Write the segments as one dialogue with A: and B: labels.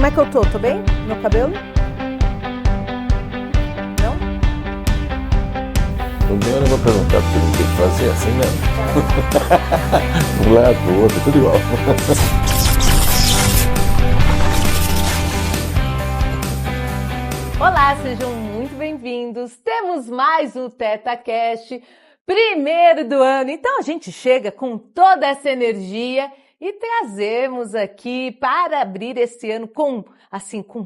A: Como é que eu tô? Tô bem? Meu cabelo? Não?
B: O meu eu não vou perguntar porque não tem que fazer assim mesmo. Um lado pro outro, tudo igual.
A: Olá, sejam muito bem-vindos. Temos mais um TetaCast, primeiro do ano. Então a gente chega com toda essa energia e trazemos aqui para abrir esse ano com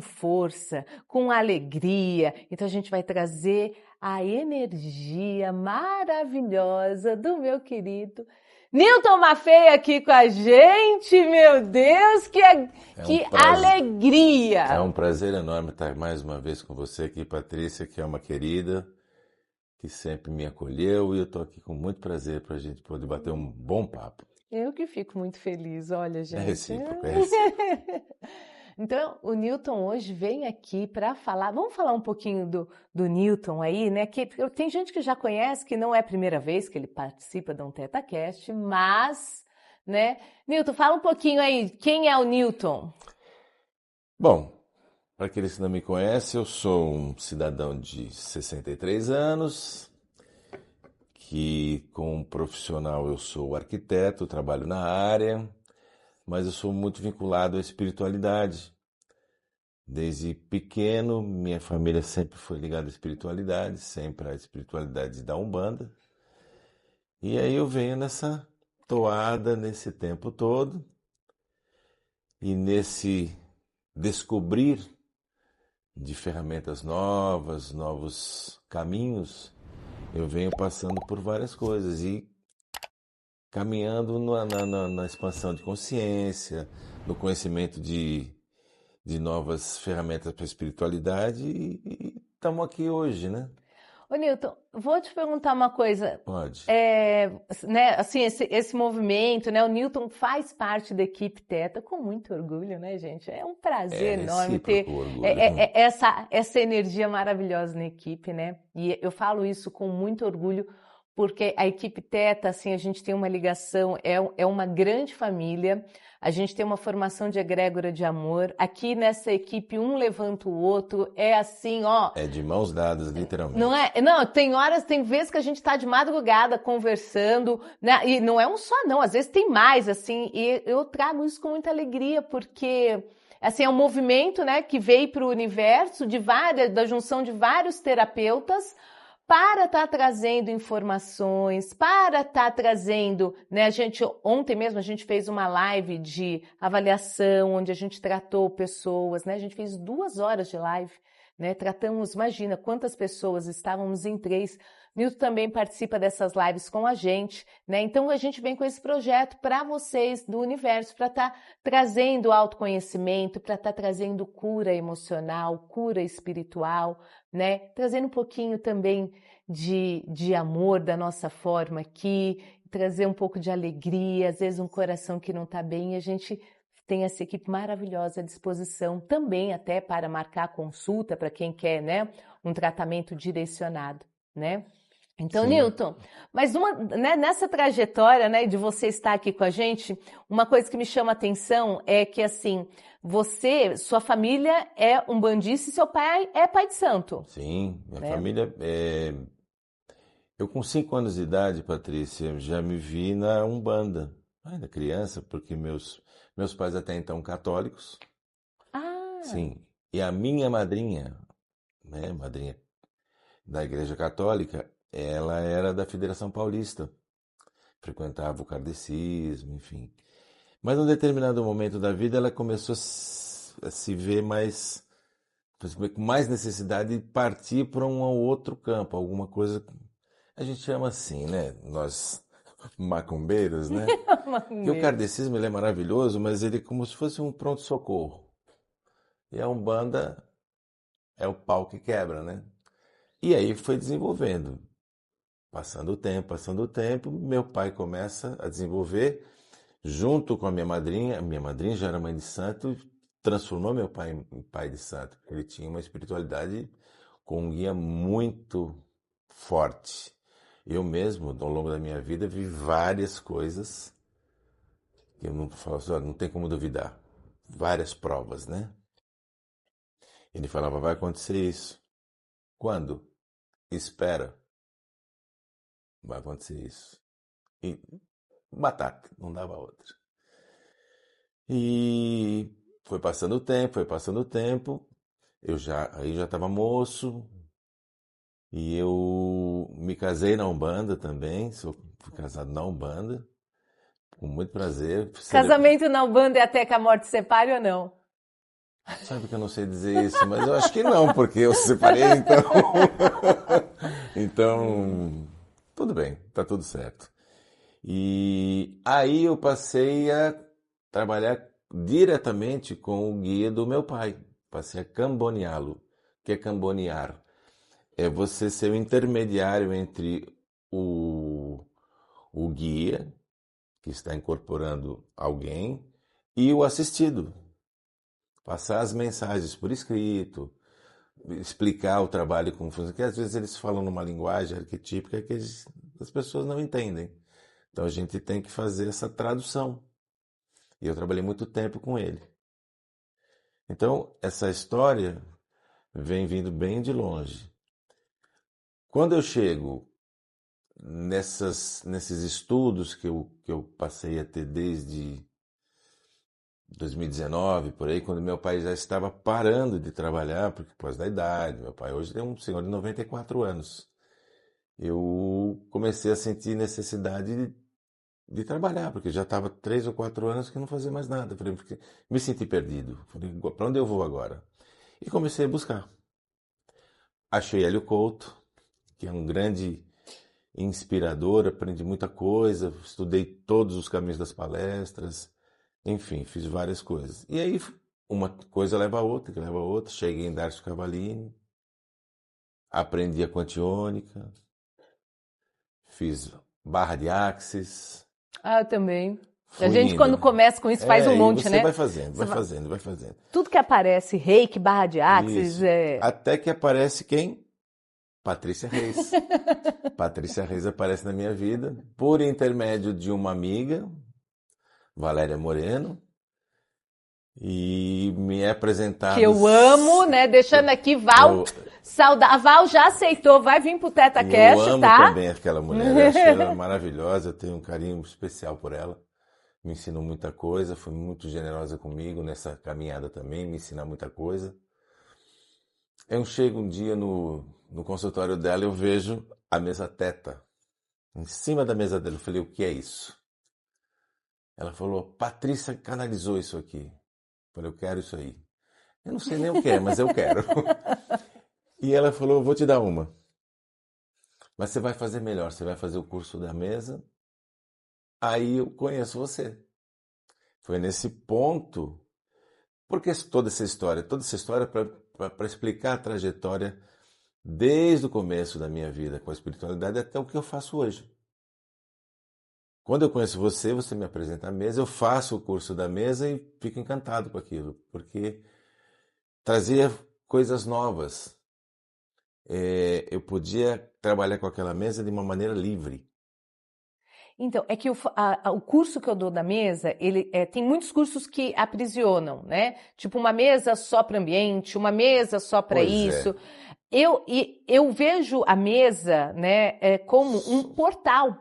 A: força, com alegria. Então a gente vai trazer a energia maravilhosa do meu querido Newton Maffei aqui com a gente. Meu Deus, que alegria!
B: É um prazer enorme estar mais uma vez com você aqui, Patrícia, que é uma querida, que sempre me acolheu, e eu estou aqui com muito prazer para a gente poder bater um bom papo.
A: Eu que fico muito feliz, olha, gente.
B: É recíproco, é recíproco.
A: Então, o Newton hoje vem aqui para falar, vamos falar um pouquinho do Newton aí, né? Que tem gente que já conhece, que não é a primeira vez que ele participa de um TetaCast, mas, né? Newton, fala um pouquinho aí, quem é o Newton?
B: Bom, para aqueles que não me conhecem, eu sou um cidadão de 63 anos, que como profissional eu sou arquiteto, trabalho na área, mas eu sou muito vinculado à espiritualidade. Desde pequeno, minha família sempre foi ligada à espiritualidade, sempre à espiritualidade da Umbanda. E aí eu venho nessa toada nesse tempo todo, e nesse descobrir de ferramentas novas, novos caminhos, eu venho passando por várias coisas e caminhando na expansão de consciência, no conhecimento de novas ferramentas para a espiritualidade, e estamos aqui hoje, né?
A: Ô, Newton, vou te perguntar uma coisa.
B: Pode.
A: Né, assim, esse movimento, né? O Newton faz parte da equipe Teta com muito orgulho, né, gente? É um prazer enorme ter
B: orgulho.
A: essa energia maravilhosa na equipe, né? E eu falo isso com muito orgulho, porque a equipe Teta, assim, a gente tem uma ligação, é uma grande família, a gente tem uma formação de egrégora de amor. Aqui nessa equipe, um levanta o outro, é assim, ó...
B: É de mãos dadas, literalmente.
A: Não é? Não, tem vezes que a gente tá de madrugada conversando, né? E não é um só, não, às vezes tem mais, assim, e eu trago isso com muita alegria, porque... Assim, é um movimento, né, que veio para o universo da junção de vários terapeutas para estar trazendo informações, para estar trazendo, né, ontem mesmo a gente fez uma live de avaliação, onde a gente tratou pessoas, né, a gente fez 2 horas de live, né, tratamos, imagina quantas pessoas, estávamos em 3, Newton também participa dessas lives com a gente, né, então a gente vem com esse projeto para vocês do universo, para estar trazendo autoconhecimento, para estar trazendo cura emocional, cura espiritual, né, trazendo um pouquinho também de amor da nossa forma aqui, trazer um pouco de alegria, às vezes um coração que não está bem, e a gente tem essa equipe maravilhosa à disposição também até para marcar consulta para quem quer, né, um tratamento direcionado, né? Então,
B: Sim.
A: Newton, mas né, nessa trajetória, né, de você estar aqui com a gente, uma coisa que me chama a atenção é que, assim, sua família é umbandista e seu pai é pai de santo.
B: Sim, minha
A: né?
B: família... Eu com 5 anos de idade, Patrícia, já me vi na Umbanda, ainda criança, porque meus pais até então católicos.
A: Ah,
B: Sim, e a minha madrinha, né, madrinha da Igreja Católica, ela era da Federação Paulista, frequentava o kardecismo, enfim. Mas num determinado momento da vida ela começou a se ver com mais necessidade de partir para um outro campo, alguma coisa, a gente chama assim, né, nós macumbeiros, né? Porque o kardecismo ele é maravilhoso, mas ele é como se fosse um pronto-socorro. E a Umbanda é o pau que quebra, né? E aí foi desenvolvendo. Passando o tempo, meu pai começa a desenvolver, junto com a minha madrinha já era mãe de santo, transformou meu pai em pai de santo. Ele tinha uma espiritualidade com um guia muito forte. Eu mesmo, ao longo da minha vida, vi várias coisas que eu não falo assim, não tem como duvidar. Várias provas, né? Ele falava, vai acontecer isso. Quando? Espera, vai acontecer isso. E batata, não dava outra. E foi passando o tempo, aí já estava moço, e eu me casei na Umbanda também, fui casado na Umbanda, com muito prazer.
A: Casamento na Umbanda é até que a morte separe ou não?
B: Sabe que eu não sei dizer isso, mas eu acho que não, porque eu separei, então. Então, tudo bem, tá tudo certo. E aí eu passei a trabalhar diretamente com o guia do meu pai. Passei a camboneá-lo. O que é cambonear? É você ser o intermediário entre o, o guia, que está incorporando alguém, e o assistido. Passar as mensagens por escrito, explicar o trabalho como funciona, que às vezes eles falam numa linguagem arquetípica que as pessoas não entendem. Então a gente tem que fazer essa tradução. E eu trabalhei muito tempo com ele. Então essa história vem vindo bem de longe. Quando eu chego nesses estudos que eu passei a ter desde 2019, por aí, quando meu pai já estava parando de trabalhar, porque por causa da idade, meu pai hoje é um senhor de 94 anos. Eu comecei a sentir necessidade de trabalhar, porque já estava 3 ou 4 anos que não fazia mais nada. Falei, porque me senti perdido. Falei, para onde eu vou agora? E comecei a buscar. Achei Hélio Couto, que é um grande inspirador, aprendi muita coisa, estudei todos os caminhos das palestras, enfim, fiz várias coisas. E aí uma coisa leva a outra, que leva a outra. Cheguei em Darcio Cavallini, aprendi a quantiônica, fiz barra de axis.
A: Ah, eu também. A
B: Fui
A: gente, quando
B: indo.
A: começa com isso, faz um
B: E
A: monte,
B: você
A: né?
B: vai fazendo, vai
A: Você vai-
B: fazendo, vai fazendo.
A: Tudo que aparece, reiki, barra de axis,
B: Isso. Até que aparece quem? Patrícia Reis. Patrícia Reis aparece na minha vida por intermédio de uma amiga, Valéria Moreno, e me é apresentado.
A: que eu amo, né? Deixando aqui, Val, a Val já aceitou, vai vir pro Teta
B: Eu
A: Cash,
B: amo
A: tá?
B: também aquela mulher, eu acho ela maravilhosa, eu tenho um carinho especial por ela. Me ensinou muita coisa, foi muito generosa comigo nessa caminhada também, me ensina muita coisa. Eu chego um dia no consultório dela, eu vejo a mesa teta. Em cima da mesa dela, eu falei, o que é isso? Ela falou, Patrícia canalizou isso aqui. Eu falei, eu quero isso aí. Eu não sei nem o que é, mas eu quero. E ela falou, eu vou te dar uma. Mas você vai fazer melhor, você vai fazer o curso da mesa, aí eu conheço você. Foi nesse ponto, porque toda essa história para explicar a trajetória desde o começo da minha vida com a espiritualidade até o que eu faço hoje. Quando eu conheço você, você me apresenta a mesa, eu faço o curso da mesa e fico encantado com aquilo, porque trazia coisas novas. Eu podia trabalhar com aquela mesa de uma maneira livre.
A: Então, é que o curso que eu dou da mesa, tem muitos cursos que aprisionam, né? Tipo uma mesa só para ambiente, uma mesa só para
B: Pois
A: isso.
B: é.
A: Eu vejo a mesa, né, como um portal.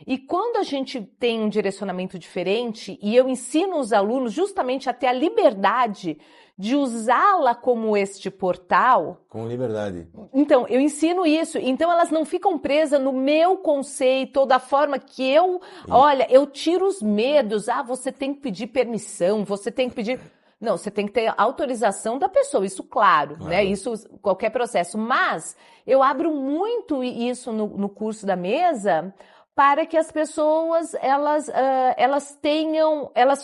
A: E quando a gente tem um direcionamento diferente, e eu ensino os alunos justamente a ter a liberdade de usá-la como este portal.
B: Com liberdade.
A: Então, eu ensino isso. Então, elas não ficam presas no meu conceito ou da forma que eu... Olha, eu tiro os medos. Ah, você tem que pedir permissão, você tem que pedir... Não, você tem que ter autorização da pessoa, isso claro, né? Isso, qualquer processo. Mas eu abro muito isso no curso da mesa para que as pessoas, elas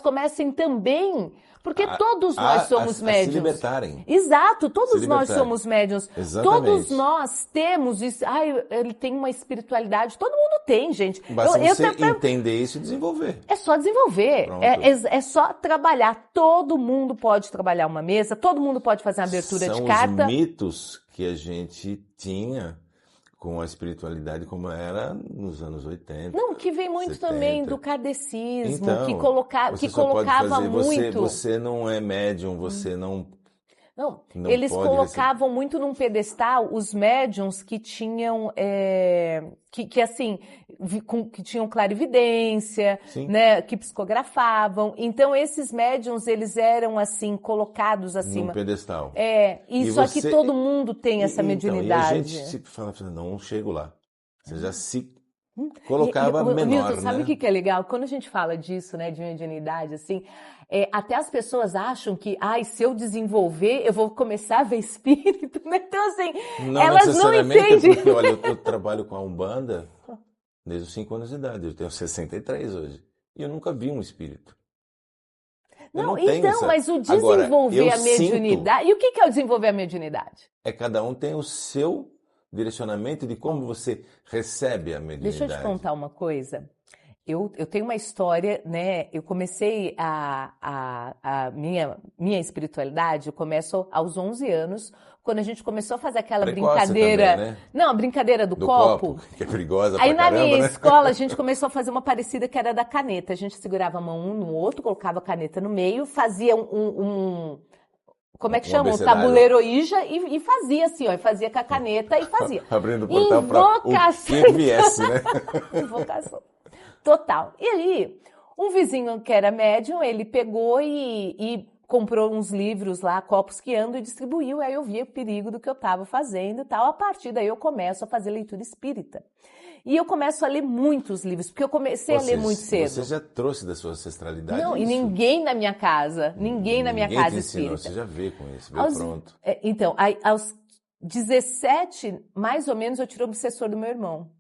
A: comecem também... Porque todos nós somos médiums.
B: Se libertarem.
A: Exato, todos nós somos médiums.
B: Exatamente.
A: Todos nós temos isso. Ai, ele tem uma espiritualidade. Todo mundo tem, gente.
B: Basta você entender isso e desenvolver.
A: É só desenvolver. É só trabalhar. Todo mundo pode trabalhar uma mesa, todo mundo pode fazer uma abertura de carta.
B: São os mitos que a gente tinha com a espiritualidade como era nos anos 80.
A: Não, que vem muito
B: 70.
A: também do kardecismo,
B: então,
A: que colocava muito.
B: Você não é médium, você não
A: Não,
B: Não
A: eles
B: pode
A: colocavam muito num pedestal os médiums que tinham, assim, que tinham clarividência,
B: Sim,
A: né, que psicografavam. Então, esses médiums, eles eram, assim, colocados
B: num
A: acima.
B: pedestal.
A: E
B: E
A: só que
B: você.
A: todo mundo tem essa
B: Então, e a gente
A: mediunidade.
B: se fala, não chego lá. Você já se
A: E,
B: colocava
A: ô, Newton,
B: menor,
A: sabe o
B: né?
A: que é legal? Quando a gente fala disso, né, de mediunidade, assim, até as pessoas acham que, ai, se eu desenvolver, eu vou começar a ver espírito, né? Então, assim,
B: Não
A: elas não
B: necessariamente,
A: entendem.
B: porque, olha, eu trabalho com a Umbanda desde os 5 anos de idade. Eu tenho 63 hoje. E eu nunca vi um espírito. Eu
A: Não,
B: não tenho
A: então,
B: essa.
A: mas o
B: Agora, eu
A: desenvolver a
B: sinto,
A: mediunidade. E o que é o desenvolver a mediunidade?
B: cada um tem o seu direcionamento de como
A: Ó,
B: você recebe a
A: deixa eu te
B: mediunidade.
A: contar uma coisa. Eu tenho uma história, né? Eu comecei a minha espiritualidade, eu começo aos 11 anos, quando a gente começou a fazer aquela
B: Precoce também,
A: brincadeira.
B: né?
A: Não, a brincadeira do
B: Do copo,
A: copo.
B: que é perigosa
A: Aí
B: pra
A: na minha
B: caramba, né?
A: escola a gente começou a fazer uma parecida que era da caneta. A gente segurava a mão um no outro, colocava a caneta no meio, fazia como é que
B: Um
A: chama? Um
B: abecedário.
A: tabuleiro Ouija e fazia assim, ó, e fazia com a caneta e fazia.
B: Abrindo o portal para o
A: Invocação.
B: que viesse, né?
A: Invocação. Total. E aí, um vizinho que era médium, ele pegou e comprou uns livros lá, Copos que Andam, e distribuiu. Aí eu vi o perigo do que eu estava fazendo e tal. A partir daí eu começo a fazer leitura espírita. E eu começo a ler muitos livros, porque eu comecei a ler muito cedo.
B: Você já trouxe da sua ancestralidade
A: Não, e
B: isso?
A: ninguém na minha casa, ninguém na minha
B: Ninguém
A: casa
B: te ensinou,
A: espírita.
B: você já veio com isso, veio pronto.
A: Então, aos 17, mais ou menos, eu tirei o obsessor do meu irmão.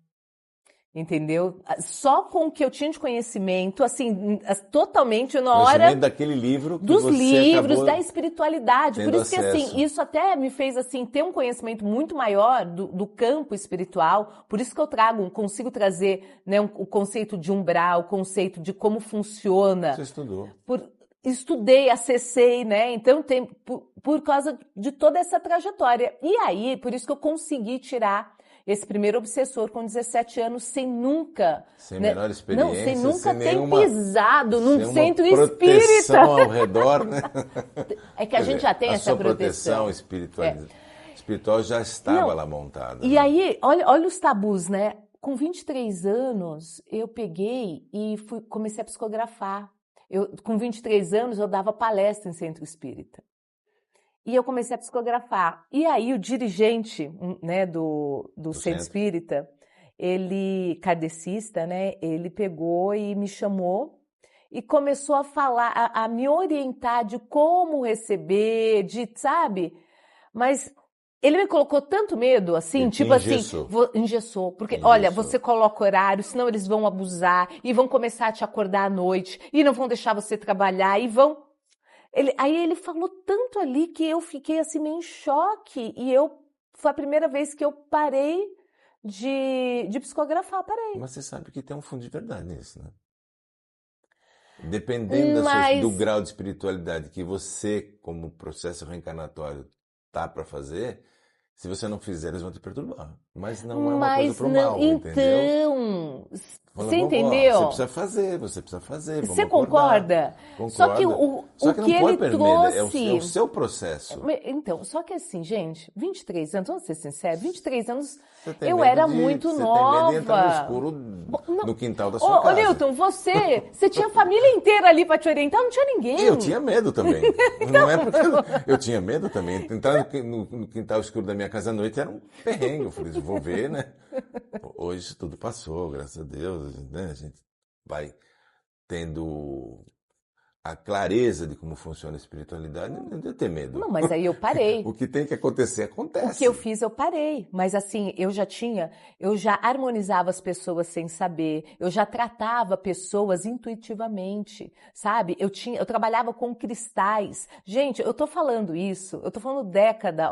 A: Entendeu? Só com o que eu tinha de conhecimento, assim, totalmente na hora
B: Conhecimento daquele livro que
A: dos
B: você
A: livros,
B: acabou
A: da espiritualidade. Por
B: tendo
A: isso que,
B: acesso.
A: assim, isso até me fez, assim, ter um conhecimento muito maior do campo espiritual. Por isso que eu consigo trazer, né, o conceito de umbral, o conceito de como funciona.
B: Você estudou.
A: Estudei, acessei, né? Então, por causa de toda essa trajetória. E aí, por isso que eu consegui tirar esse primeiro obsessor com 17 anos sem nunca...
B: Sem
A: né?
B: menor experiência,
A: Não, sem nunca
B: sem
A: ter
B: nenhuma,
A: pisado num
B: sem
A: centro
B: uma proteção
A: espírita.
B: ao redor, né?
A: É que a gente já tem essa
B: sua
A: proteção.
B: espiritual já estava lá montada.
A: E
B: né?
A: aí, olha os tabus, né? Com 23 anos, eu peguei e comecei a psicografar. Com 23 anos, eu dava palestra em centro espírita. E eu comecei a psicografar. E aí o dirigente, né, do centro espírita, ele, kardecista, né, ele pegou e me chamou e começou a falar, a me orientar de como receber, sabe? Mas ele me colocou tanto medo, assim,
B: Ele
A: tipo assim, engessou. Porque, olha, você coloca horário, senão eles vão abusar e vão começar a te acordar à noite e não vão deixar você trabalhar e vão... Aí ele falou tanto ali que eu fiquei assim meio em choque e foi a primeira vez que eu parei de psicografar, parei.
B: Mas você sabe que tem um fundo de verdade nisso, né? Dependendo do grau de espiritualidade que você, como processo reencarnatório, tá para fazer, se você não fizer, eles vão te perturbar. Mas não é uma coisa pro mal, entendeu?
A: Então, você entendeu?
B: Você precisa fazer.
A: Você concorda?
B: Só que
A: o que
B: ele
A: trouxe...
B: é o seu processo.
A: Então, só que assim, gente, 23 anos, vamos ser sinceros, 23 anos, eu era muito nova.
B: Você tem medo de entrar no escuro no quintal da sua casa.
A: Ô, Newton, você tinha a família inteira ali para te orientar, não tinha ninguém.
B: Eu tinha medo também. Não é porque eu tinha medo também. Entrar no quintal escuro da minha casa à noite era um perrengue. Eu falei, vou ver, né? Hoje tudo passou, graças a Deus, né? A gente vai tendo a clareza de como funciona a espiritualidade, não deu ter medo.
A: Não, mas aí eu parei.
B: O que tem que acontecer, acontece.
A: O que eu fiz, eu parei. Mas assim, eu já harmonizava as pessoas sem saber, eu já tratava pessoas intuitivamente, sabe? Eu trabalhava com cristais. Gente, eu tô falando isso, eu tô falando década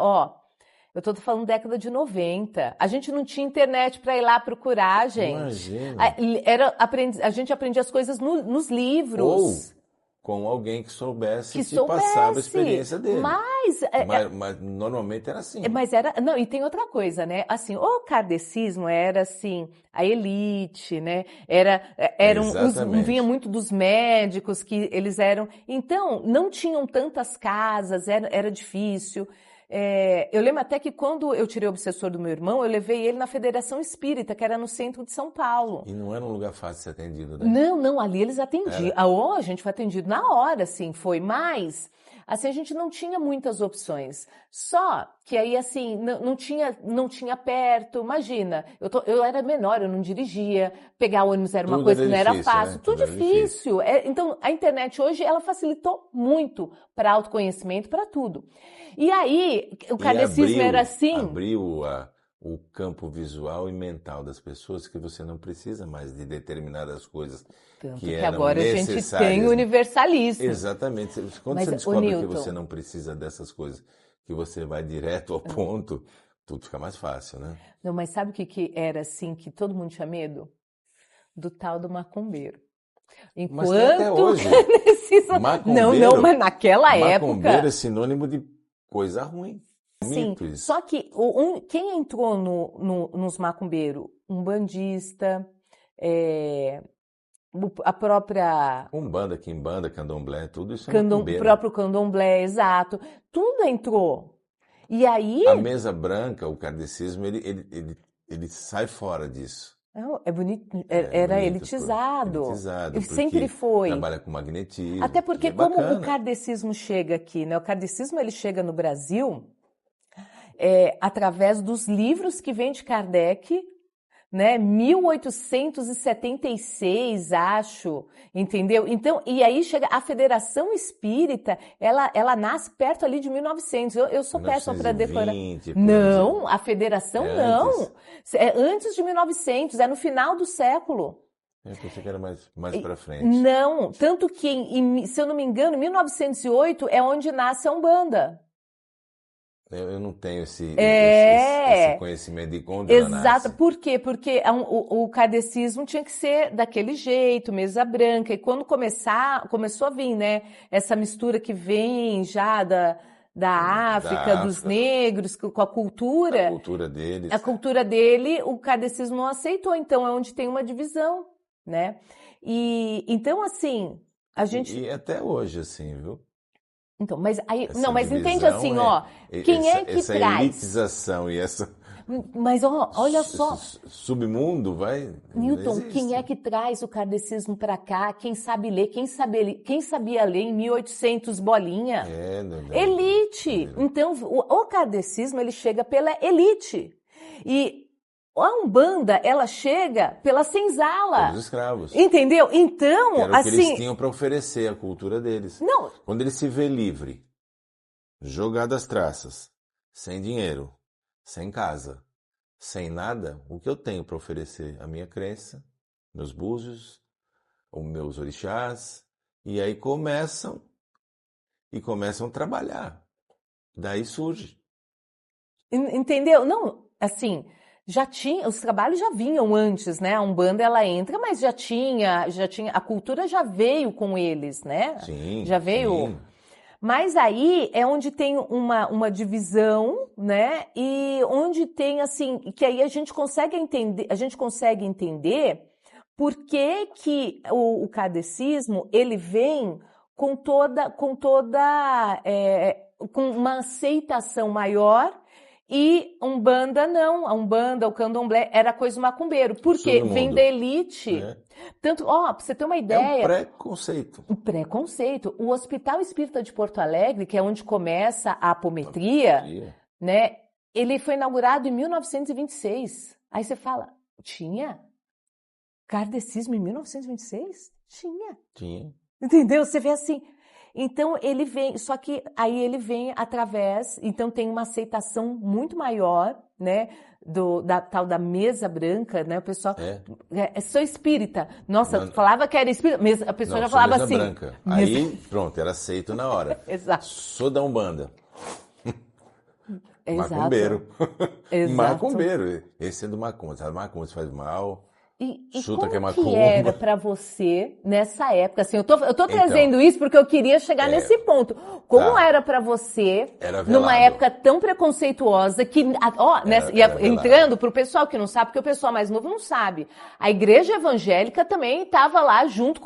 A: de 90. A gente não tinha internet para ir lá procurar, gente.
B: Imagina.
A: A gente aprendia as coisas nos livros.
B: com alguém que soubesse
A: que
B: te passava a
A: soubesse.
B: experiência dele.
A: Mas
B: Normalmente era assim.
A: Mas era, não, e tem outra coisa, né? Assim, o kardecismo era assim, a elite, né? Vinha
B: Exatamente.
A: muito dos médicos que eles eram, então não tinham tantas casas, era difícil. Eu lembro até que quando eu tirei o obsessor do meu irmão, eu levei ele na Federação Espírita, que era no centro de São Paulo.
B: E não era um lugar fácil de ser atendido, né?
A: Não, ali eles atendiam. A gente foi atendido na hora, assim, foi. Mas, assim, a gente não tinha muitas opções. Só que aí, assim, não tinha perto. Imagina, eu era menor, eu não dirigia. Pegar ônibus era uma
B: Tudo
A: coisa
B: era
A: que não era
B: difícil,
A: fácil.
B: né?
A: Tudo
B: Tudo era
A: difícil. Então, a internet hoje, ela facilitou muito para autoconhecimento, para tudo. E aí, o kardecismo era assim...
B: Abriu o campo visual e mental das pessoas, que você não precisa mais de determinadas coisas
A: Tanto
B: que
A: que
B: eram
A: agora a gente
B: necessárias.
A: tem universalismo.
B: Exatamente. Quando
A: Mas,
B: você descobre que
A: Newton,
B: você não precisa dessas coisas, que você vai direto ao ponto, tudo fica mais fácil, né?
A: Não, mas sabe o que era assim, que todo mundo tinha medo? Do tal do macumbeiro.
B: Mas tem até hoje.
A: Não, mas naquela
B: Macumbeiro
A: época...
B: é sinônimo de coisa ruim.
A: Sim,
B: Mito isso.
A: só que quem entrou nos macumbeiros? Umbandista, a própria...
B: Umbanda, quimbanda, candomblé, tudo isso é
A: O
B: macumbeiro.
A: próprio candomblé, exato. Tudo entrou. E aí...
B: A mesa branca, o kardecismo, ele sai fora disso.
A: É bonito, era
B: bonito,
A: elitizado.
B: elitizado,
A: Ele sempre foi.
B: Trabalha com magnetismo.
A: Até porque
B: é
A: como
B: bacana.
A: o kardecismo chega aqui, né? O kardecismo ele chega no Brasil através dos livros que vem de Kardec, né? 1876, acho, entendeu? Então, e aí chega a Federação Espírita, ela nasce perto ali de 1900. Eu sou péssima para decorar.
B: 1920,
A: Não, a Federação
B: É
A: não.
B: antes?
A: É antes de 1900, é no final do século.
B: Eu pensei que era mais para frente.
A: Não, tanto que, se eu não me engano, 1908 é onde nasce a Umbanda.
B: Eu não tenho esse conhecimento de quando ela
A: Exato.
B: nasce.
A: Por quê? Porque o kardecismo tinha que ser daquele jeito, mesa branca. E quando começou a vir, né, essa mistura que vem já da África, dos negros, com a cultura.
B: A cultura deles.
A: A cultura dele, o kardecismo não aceitou. Então, é onde tem uma divisão, né? E então, assim, a gente...
B: E até hoje, assim, viu?
A: Então, mas aí,
B: Essa
A: não, mas entende
B: divisão
A: assim, ó, quem é que
B: essa
A: traz?
B: elitização e essa
A: Mas ó, olha só,
B: submundo vai.
A: Newton,
B: existe.
A: quem é que traz o kardecismo para cá? Quem sabe ler? Quem sabia ler em 1800 bolinha? Elite. Então, o kardecismo ele chega pela elite. E a Umbanda, ela chega pela senzala.
B: Pelos escravos.
A: Entendeu? Então,
B: que era
A: assim...
B: o que eles tinham para oferecer, a cultura deles.
A: Não.
B: Quando ele se vê livre, jogado às traças, sem dinheiro, sem casa, sem nada, o que eu tenho para oferecer? A minha crença, meus búzios, os meus orixás, e aí começam a trabalhar. Daí surge.
A: Entendeu? Não, assim... os trabalhos já vinham antes, né? A Umbanda ela entra, mas já tinha, a cultura já veio com eles, né?
B: Sim,
A: já veio.
B: Sim.
A: Mas aí é onde tem uma divisão, né? E onde tem assim, que aí a gente consegue entender por que o kardecismo ele vem com uma aceitação maior. E Umbanda não, a Umbanda, o Candomblé era coisa macumbeiro, porque vem da elite. Tanto, pra você ter uma ideia...
B: É um preconceito.
A: Um preconceito. O Hospital Espírita de Porto Alegre, que é onde começa a apometria, né? Ele foi inaugurado em 1926. Aí você fala, tinha? Kardecismo em 1926? Tinha. Entendeu? Você vê assim... Então, ele vem, só que aí ele vem através, então tem uma aceitação muito maior, né, da tal da mesa branca, né, o pessoal, sou espírita, nossa, falava que era espírita, a pessoa já falava
B: mesa
A: assim.
B: Branca. Aí, pronto, era aceito na hora.
A: Exato.
B: Sou da Umbanda.
A: Exato.
B: Macumbeiro.
A: Exato.
B: Macumbeiro. Esse é do macumba, sabe? Macumba, você faz mal.
A: E
B: Chuta que é
A: como que era
B: macumba.
A: para você nessa época? Assim, eu tô
B: Então,
A: trazendo isso porque eu queria chegar nesse ponto. Como
B: tá.
A: era para você,
B: Era
A: numa
B: velado.
A: época tão preconceituosa, que, ó,
B: Era velado.
A: entrando para o pessoal que não sabe, porque o pessoal mais novo não sabe. A igreja evangélica também estava lá junto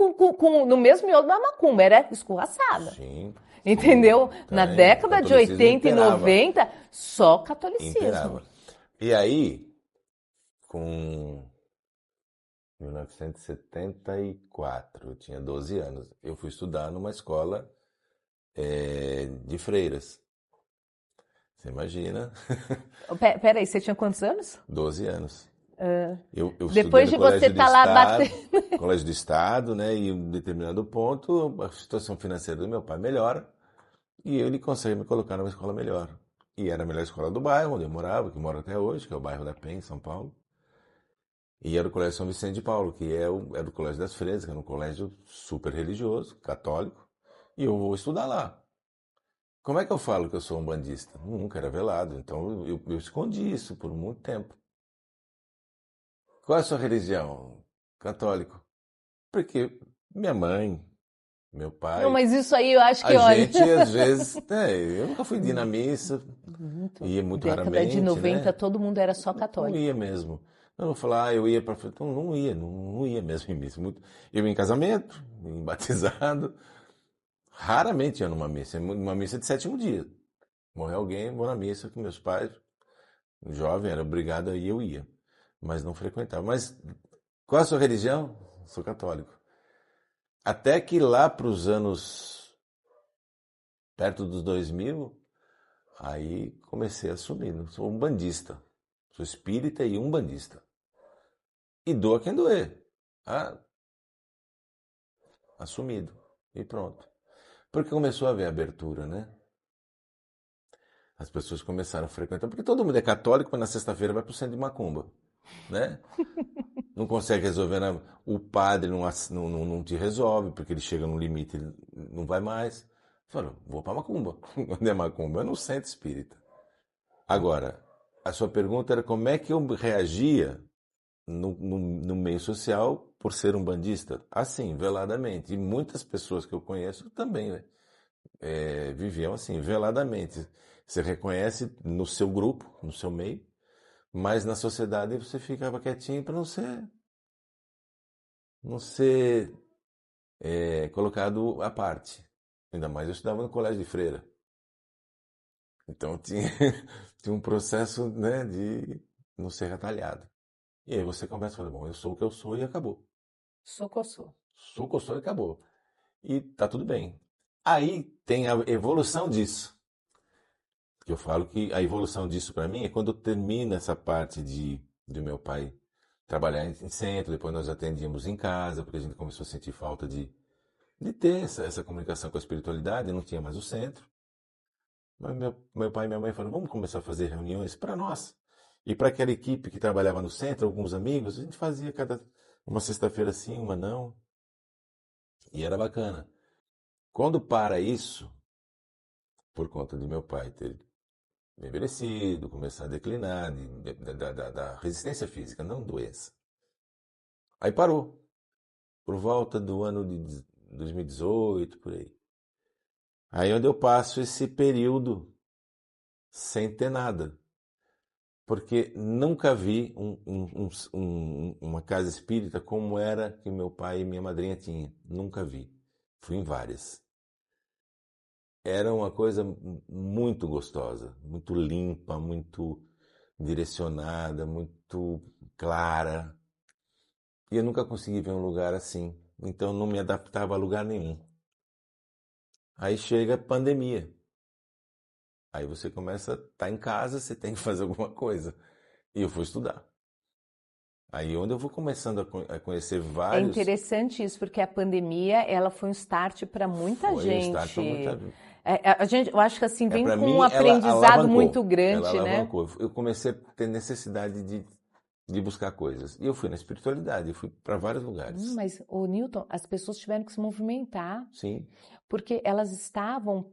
A: no mesmo miolo da macumba, era escorraçada.
B: Sim, sim.
A: Entendeu? Na
B: Tem. O
A: década de
B: catolicismo
A: 80 e
B: imperava.
A: 90, só catolicismo.
B: Imperava. E aí, com 1974, eu tinha 12 anos, eu fui estudar numa escola de freiras. Você imagina?
A: Peraí, você tinha quantos anos?
B: 12 anos. Eu estudei
A: Depois
B: no
A: de você
B: colégio do
A: estar lá
B: Estado,
A: batendo.
B: colégio do Estado, né? E em um determinado ponto, a situação financeira do meu pai melhora e ele consegue me colocar numa escola melhor. E era a melhor escola do bairro, onde eu morava, que moro até hoje, que é o bairro da Penha, em São Paulo. E era o Colégio São Vicente de Paulo, que era o Colégio das Freiras, que era um colégio super religioso, católico. E eu vou estudar lá. Como é que eu falo que eu sou um bandista? Nunca era velado, então eu escondi isso por muito tempo. Qual é a sua religião? Católico. Porque minha mãe, meu
A: Não,
B: pai,
A: mas isso aí eu acho que,
B: a
A: olha.
B: gente às vezes, eu nunca fui de ir na missa,
A: Muito.
B: ia muito
A: Década de
B: raramente,
A: 90,
B: né?
A: todo mundo era só
B: Não
A: católico.
B: ia mesmo. Eu vou falar, eu ia para então não ia mesmo em missa. Eu ia em casamento, em batizado, raramente ia numa missa, uma missa de sétimo dia. Morreu alguém, vou na missa com meus pais, jovem, era obrigado a ir, eu ia, mas não frequentava. Mas qual a sua religião? Sou católico. Até que lá para os anos perto dos 2000, aí comecei a assumir. Sou um bandista. Sou espírita e um bandista. E doa quem doer. Ah, assumido. E pronto. Porque começou a haver abertura, né? As pessoas começaram a frequentar. Porque todo mundo é católico, mas na sexta-feira vai para o centro de macumba. Né? Não consegue resolver. O padre não te resolve, porque ele chega no limite, ele não vai mais. Fala, vou para macumba. Onde é macumba? É no centro espírita. Agora, a sua pergunta era como é que eu reagia no meio social por ser um bandista? Assim, veladamente. E muitas pessoas que eu conheço também, né, viviam assim, veladamente. Você reconhece no seu grupo, no seu meio, mas na sociedade você ficava quietinho para não ser colocado à parte. Ainda mais eu estudava no colégio de freira. Então tinha, tinha um processo, né, de não ser retalhado. E aí você começa a falar, bom, eu sou o que eu sou e acabou.
A: Socossô.
B: Sou o que eu sou e acabou. E tá tudo bem. Aí tem a evolução disso. Que eu falo que a evolução disso para mim é quando termina essa parte de meu pai trabalhar em centro, depois nós atendíamos em casa, porque a gente começou a sentir falta de ter essa comunicação com a espiritualidade, não tinha mais o centro. Mas meu pai e minha mãe falaram, vamos começar a fazer reuniões para nós. E para aquela equipe que trabalhava no centro, alguns amigos, a gente fazia uma sexta-feira sim, uma não. E era bacana. Quando para isso, por conta de meu pai ter envelhecido, começar a declinar, da resistência física, não doença. Aí parou. Por volta do ano de 2018, por aí. Aí onde eu passo esse período sem ter nada. Porque nunca vi uma casa espírita como era que meu pai e minha madrinha tinham. Nunca vi. Fui em várias. Era uma coisa muito gostosa, muito limpa, muito direcionada, muito clara. E eu nunca consegui ver um lugar assim. Então não me adaptava a lugar nenhum. Aí chega a pandemia. Aí você começa a estar em casa, você tem que fazer alguma coisa. E eu fui estudar. Aí onde eu vou começando a conhecer
A: É
B: vários,
A: interessante isso, porque a pandemia, ela foi um start para muita
B: foi o start para
A: gente.
B: muita.
A: Eu acho que assim, vem
B: Para
A: com um
B: mim, ela
A: aprendizado muito
B: alavancou. Ela
A: grande, né?
B: alavancou. Eu comecei a ter necessidade de buscar coisas. E eu fui na espiritualidade, eu fui para vários lugares.
A: Mas, ô Newton, as pessoas tiveram que se movimentar,
B: Sim,
A: porque elas estavam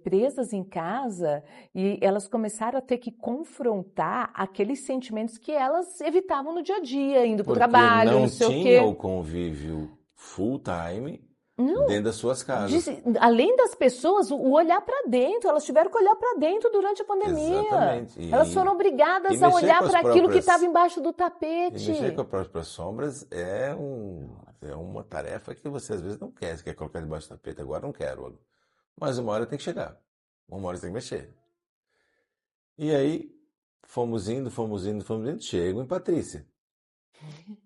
A: presas em casa e elas começaram a ter que confrontar aqueles sentimentos que elas evitavam no dia a dia, indo para o
B: porque
A: trabalho, não
B: não
A: sei o
B: tinha o
A: quê.
B: convívio full time
A: Não,
B: dentro das suas casas.
A: além das pessoas, o olhar para dentro, elas tiveram que olhar para dentro durante a pandemia.
B: Exatamente.
A: Elas foram
B: E
A: obrigadas a
B: mexer
A: olhar
B: com as
A: para aquilo que estava
B: próprias
A: embaixo do
B: e mexer com
A: tapete.
B: as próprias sombras é uma tarefa que você às vezes não quer. Você quer colocar debaixo do tapete. Agora não quero. Mas uma hora tem que chegar. Uma hora você tem que mexer. E aí, fomos indo, fomos indo, fomos indo. Chego em Patrícia.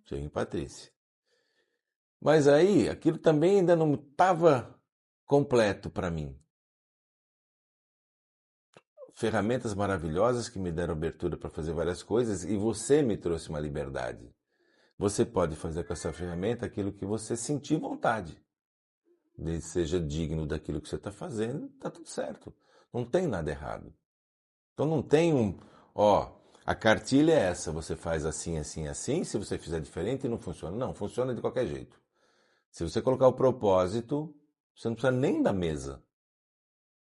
B: Chego em Patrícia. Mas aí, aquilo também ainda não estava completo para mim. Ferramentas maravilhosas que me deram abertura para fazer várias coisas e você me trouxe uma liberdade. Você pode fazer com essa ferramenta aquilo que você sentir vontade. Desde que seja digno daquilo que você está fazendo, está tudo certo. Não tem nada errado. Então não tem a cartilha é essa, você faz assim, assim, assim, se você fizer diferente não funciona. Não, funciona de qualquer jeito. Se você colocar o propósito, você não precisa nem da mesa.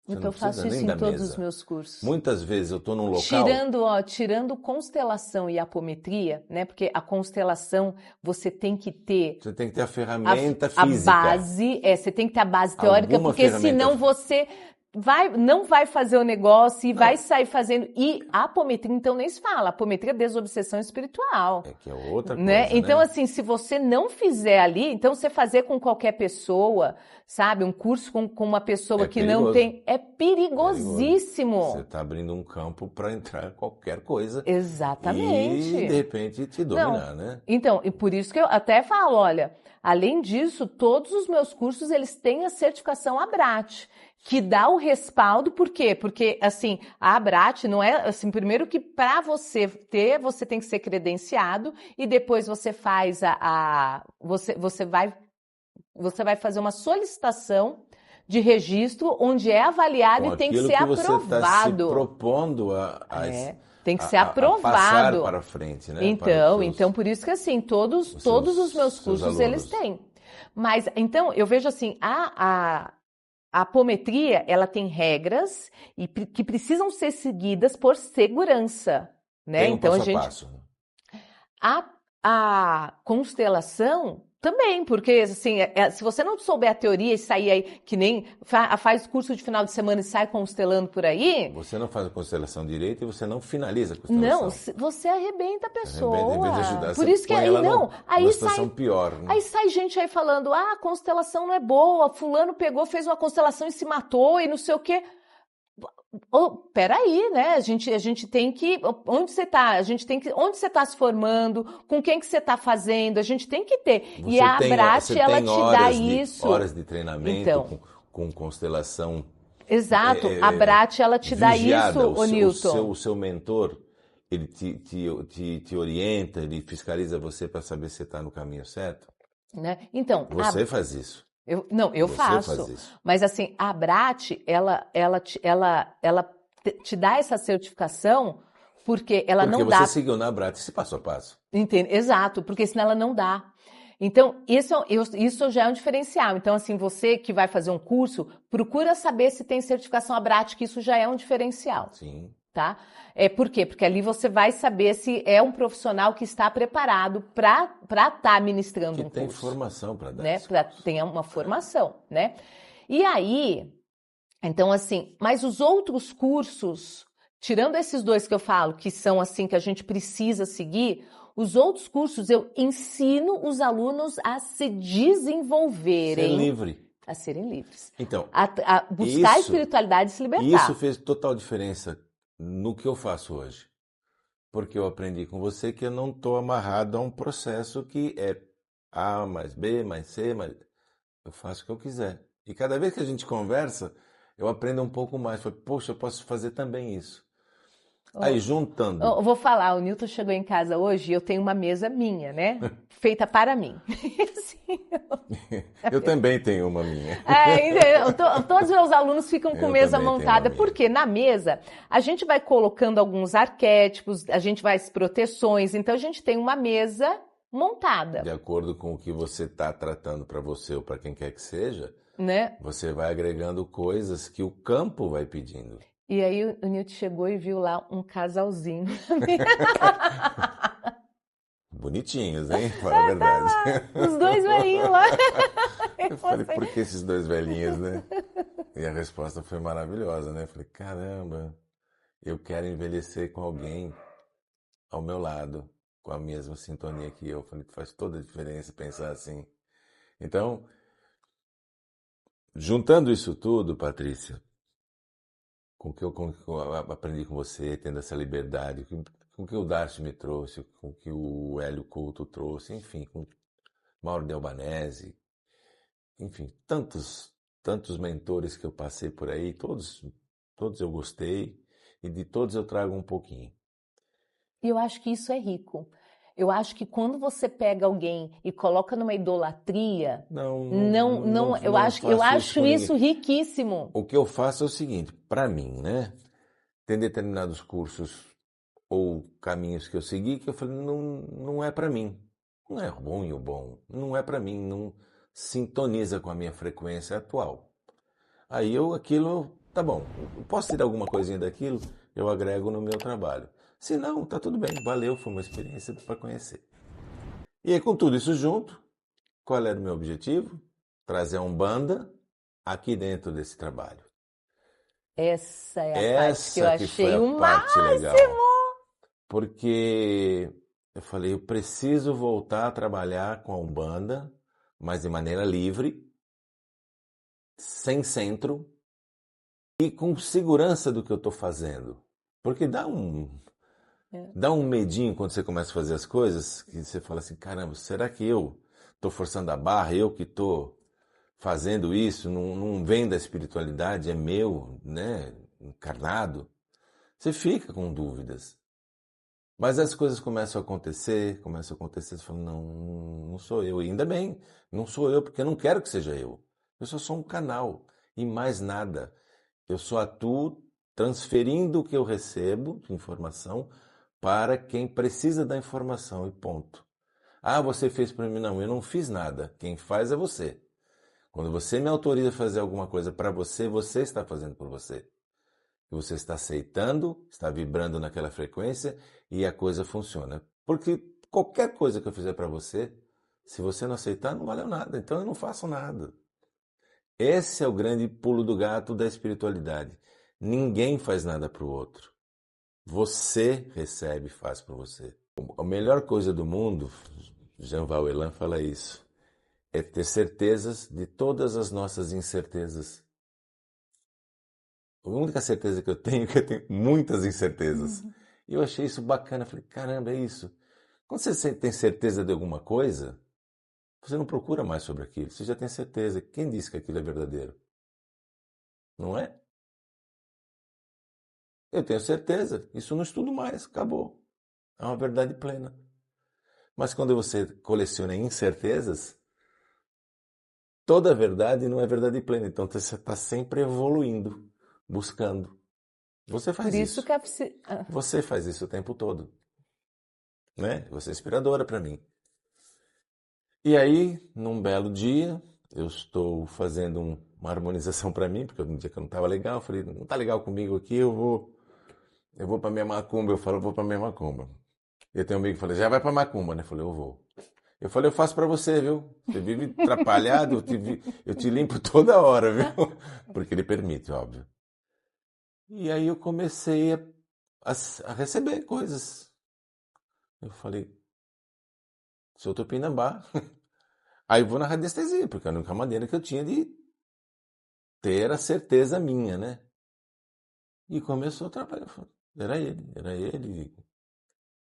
B: Você
A: Então
B: não
A: eu
B: precisa
A: faço isso
B: nem
A: em
B: da
A: todos os
B: mesa.
A: meus cursos.
B: Muitas vezes eu estou num local,
A: Tirando constelação e apometria, né? Porque a constelação você tem que ter
B: você tem que ter a
A: a,
B: ferramenta
A: a
B: física.
A: base, você tem que ter a base teórica,
B: Alguma
A: porque
B: ferramenta.
A: senão você não vai fazer o negócio e
B: Não,
A: vai sair fazendo. E a apometria, então, nem se fala. A apometria é desobsessão espiritual.
B: é que é outra
A: Né?
B: coisa,
A: Então,
B: né?
A: assim, se você não fizer ali, então você fazer com qualquer pessoa, sabe? Um curso com uma pessoa
B: É
A: que não
B: perigoso.
A: tem. É
B: Perigoso. Você
A: perigosíssimo.
B: está abrindo um campo para entrar qualquer coisa e de
A: Exatamente.
B: repente te
A: Não.
B: dominar, né?
A: Então, e por isso que eu até falo, olha, além disso, todos os meus cursos, eles têm a certificação ABRAT, que dá o respaldo, por quê? Porque, assim, a ABRAT não é, assim, primeiro que para você ter, você tem que ser credenciado e depois você faz você vai fazer uma solicitação de registro onde é avaliado
B: Com
A: e tem que
B: aquilo
A: ser
B: que você está se
A: aprovado.
B: propondo
A: Tem que ser
B: a passar
A: aprovado.
B: para frente, né? Para os
A: Então por isso que assim, todos os meus
B: seus
A: cursos eles
B: alunos.
A: têm. Mas então eu vejo assim, a apometria, ela tem regras que precisam ser seguidas por segurança, né?
B: Tem um
A: Então a
B: passo a
A: gente
B: passo.
A: a constelação também, porque assim, se você não souber a teoria e sair aí, que nem faz curso de final de semana e sai constelando por aí,
B: Você não faz a constelação direito e você não finaliza a
A: não,
B: constelação.
A: você arrebenta a
B: Você arrebenta, em vez de
A: pessoa.
B: ajudar,
A: Por
B: você
A: isso que
B: põe
A: aí
B: ela
A: não,
B: numa situação pior, né?
A: aí sai gente aí falando, a constelação não é boa, fulano pegou, fez uma constelação e se matou e não sei o quê. Peraí, né? A gente tem que. Onde você está? A gente tem que. Onde você está se formando? Com quem que você está fazendo? A gente tem que ter. E a Abrat, ela te dá isso.
B: Horas de treinamento
A: Então,
B: com constelação
A: exato. A Abrat, ela te dá
B: vigiada.
A: isso, ô Newton.
B: O seu mentor, ele te orienta, ele fiscaliza você para saber se você está no caminho certo.
A: Né? Então,
B: Você faz isso.
A: eu
B: Você
A: faço.
B: faz isso.
A: Mas assim, a Abrat, ela te dá essa certificação porque ela
B: Porque
A: não
B: você
A: dá.
B: seguiu na Abrat esse passo a passo.
A: Entende? Exato, porque senão ela não dá. Então, isso já é um diferencial. Então, assim, você que vai fazer um curso, procura saber se tem certificação Abrat, que isso já é um diferencial.
B: Sim.
A: Tá? Por quê? Porque ali você vai saber se é um profissional que está preparado para estar ministrando um
B: Que tem
A: curso.
B: formação para dar
A: Né?
B: isso.
A: Tem uma formação, né? E aí, então assim, mas os outros cursos, tirando esses dois que eu falo, que são assim que a gente precisa seguir, os outros cursos eu ensino os alunos a se desenvolverem,
B: Ser livre.
A: a serem livres,
B: Então,
A: a buscar a espiritualidade e se libertar.
B: Isso fez total diferença no que eu faço hoje. Porque eu aprendi com você que eu não estou amarrado a um processo que é A mais B mais C, mais... eu faço o que eu quiser. E cada vez que a gente conversa, eu aprendo um pouco mais. Poxa, eu posso fazer também isso. Aí juntando.
A: Eu vou falar, o Newton chegou em casa hoje e eu tenho uma mesa minha, né? Feita para mim. Sim.
B: Eu também tenho uma minha.
A: Todos os meus alunos ficam com
B: Eu
A: mesa
B: também tenho
A: montada,
B: uma minha.
A: porque na mesa a gente vai colocando alguns arquétipos, a gente vai as proteções, então a gente tem uma mesa montada,
B: De acordo com o que você está tratando para você ou para quem quer que seja,
A: né?
B: você vai agregando coisas que o campo vai pedindo.
A: E aí o Newton chegou e viu lá um casalzinho.
B: Bonitinhos, hein? Fala a verdade.
A: Os dois velhinhos lá.
B: Eu falei, por que esses dois velhinhos, né? E a resposta foi maravilhosa, né? Eu falei, caramba, eu quero envelhecer com alguém ao meu lado, com a mesma sintonia que eu. Falei, faz toda a diferença pensar assim. Então, juntando isso tudo, Patrícia, com o que eu aprendi com você, tendo essa liberdade, com o que o Darcy me trouxe, com o que o Hélio Couto trouxe, enfim, com o Mauro de Albanese, enfim, tantos mentores que eu passei por aí, todos eu gostei e de todos eu trago um pouquinho.
A: E eu acho que isso é rico. Eu acho que quando você pega alguém e coloca numa idolatria, eu acho isso riquíssimo.
B: O que eu faço é o seguinte, para mim, né? Tem determinados cursos ou caminhos que eu segui que eu falei, não é para mim. Não é ruim ou bom, não é para mim, não sintoniza com a minha frequência atual. Aí tá bom, eu posso tirar alguma coisinha daquilo, eu agrego no meu trabalho. Se não, tá tudo bem, valeu, foi uma experiência para conhecer. E aí, com tudo isso junto, qual era o meu objetivo? Trazer a Umbanda aqui dentro desse trabalho.
A: Essa é a parte que eu achei o
B: parte
A: máximo.
B: Legal. Porque eu falei, eu preciso voltar a trabalhar com a Umbanda, mas de maneira livre, sem centro e com segurança do que eu estou fazendo. Porque dá um medinho quando você começa a fazer as coisas, que você fala assim, caramba, será que eu estou forçando a barra, eu que estou fazendo isso, não vem da espiritualidade, é meu, né, encarnado? Você fica com dúvidas. Mas as coisas começam a acontecer, você fala, não sou eu. E ainda bem, não sou eu, porque eu não quero que seja eu. Eu só sou um canal e mais nada. Eu só atuo transferindo o que eu recebo de informação para quem precisa da informação e ponto. Ah, você fez para mim? Não, eu não fiz nada. Quem faz é você. Quando você me autoriza a fazer alguma coisa para você, você está fazendo por você. Você está aceitando, está vibrando naquela frequência e a coisa funciona. Porque qualquer coisa que eu fizer para você, se você não aceitar, não valeu nada. Então eu não faço nada. Esse é o grande pulo do gato da espiritualidade. Ninguém faz nada para o outro. Você recebe e faz por você. A melhor coisa do mundo, Jean Valjean fala isso, é ter certezas de todas as nossas incertezas. A única certeza que eu tenho é que eu tenho muitas incertezas. E eu achei isso bacana. Falei, caramba, é isso. Quando você tem certeza de alguma coisa, você não procura mais sobre aquilo. Você já tem certeza. Quem disse que aquilo é verdadeiro? Não é? Eu tenho certeza. Isso eu não estudo mais. Acabou. É uma verdade plena. Mas quando você coleciona incertezas, toda verdade não é verdade plena. Então você está sempre evoluindo, buscando. Você faz isso. Você faz isso o tempo todo. Né? Você é inspiradora para mim. E aí, num belo dia, eu estou fazendo uma harmonização para mim, porque um dia que eu não estava legal, eu falei, não está legal comigo aqui, eu vou para minha macumba. Eu falo, eu vou para minha macumba. E eu tenho um amigo que fala, já vai para macumba, né? Eu falei, eu vou. Eu falei, eu faço para você, viu? Você vive atrapalhado, eu te limpo toda hora, viu? Porque ele permite, óbvio. E aí eu comecei a receber coisas. Eu falei, sou Tupinambá. Aí eu vou na radiestesia, porque é a única maneira que eu tinha de ter a certeza minha, né? E começou a trabalhar. Era ele.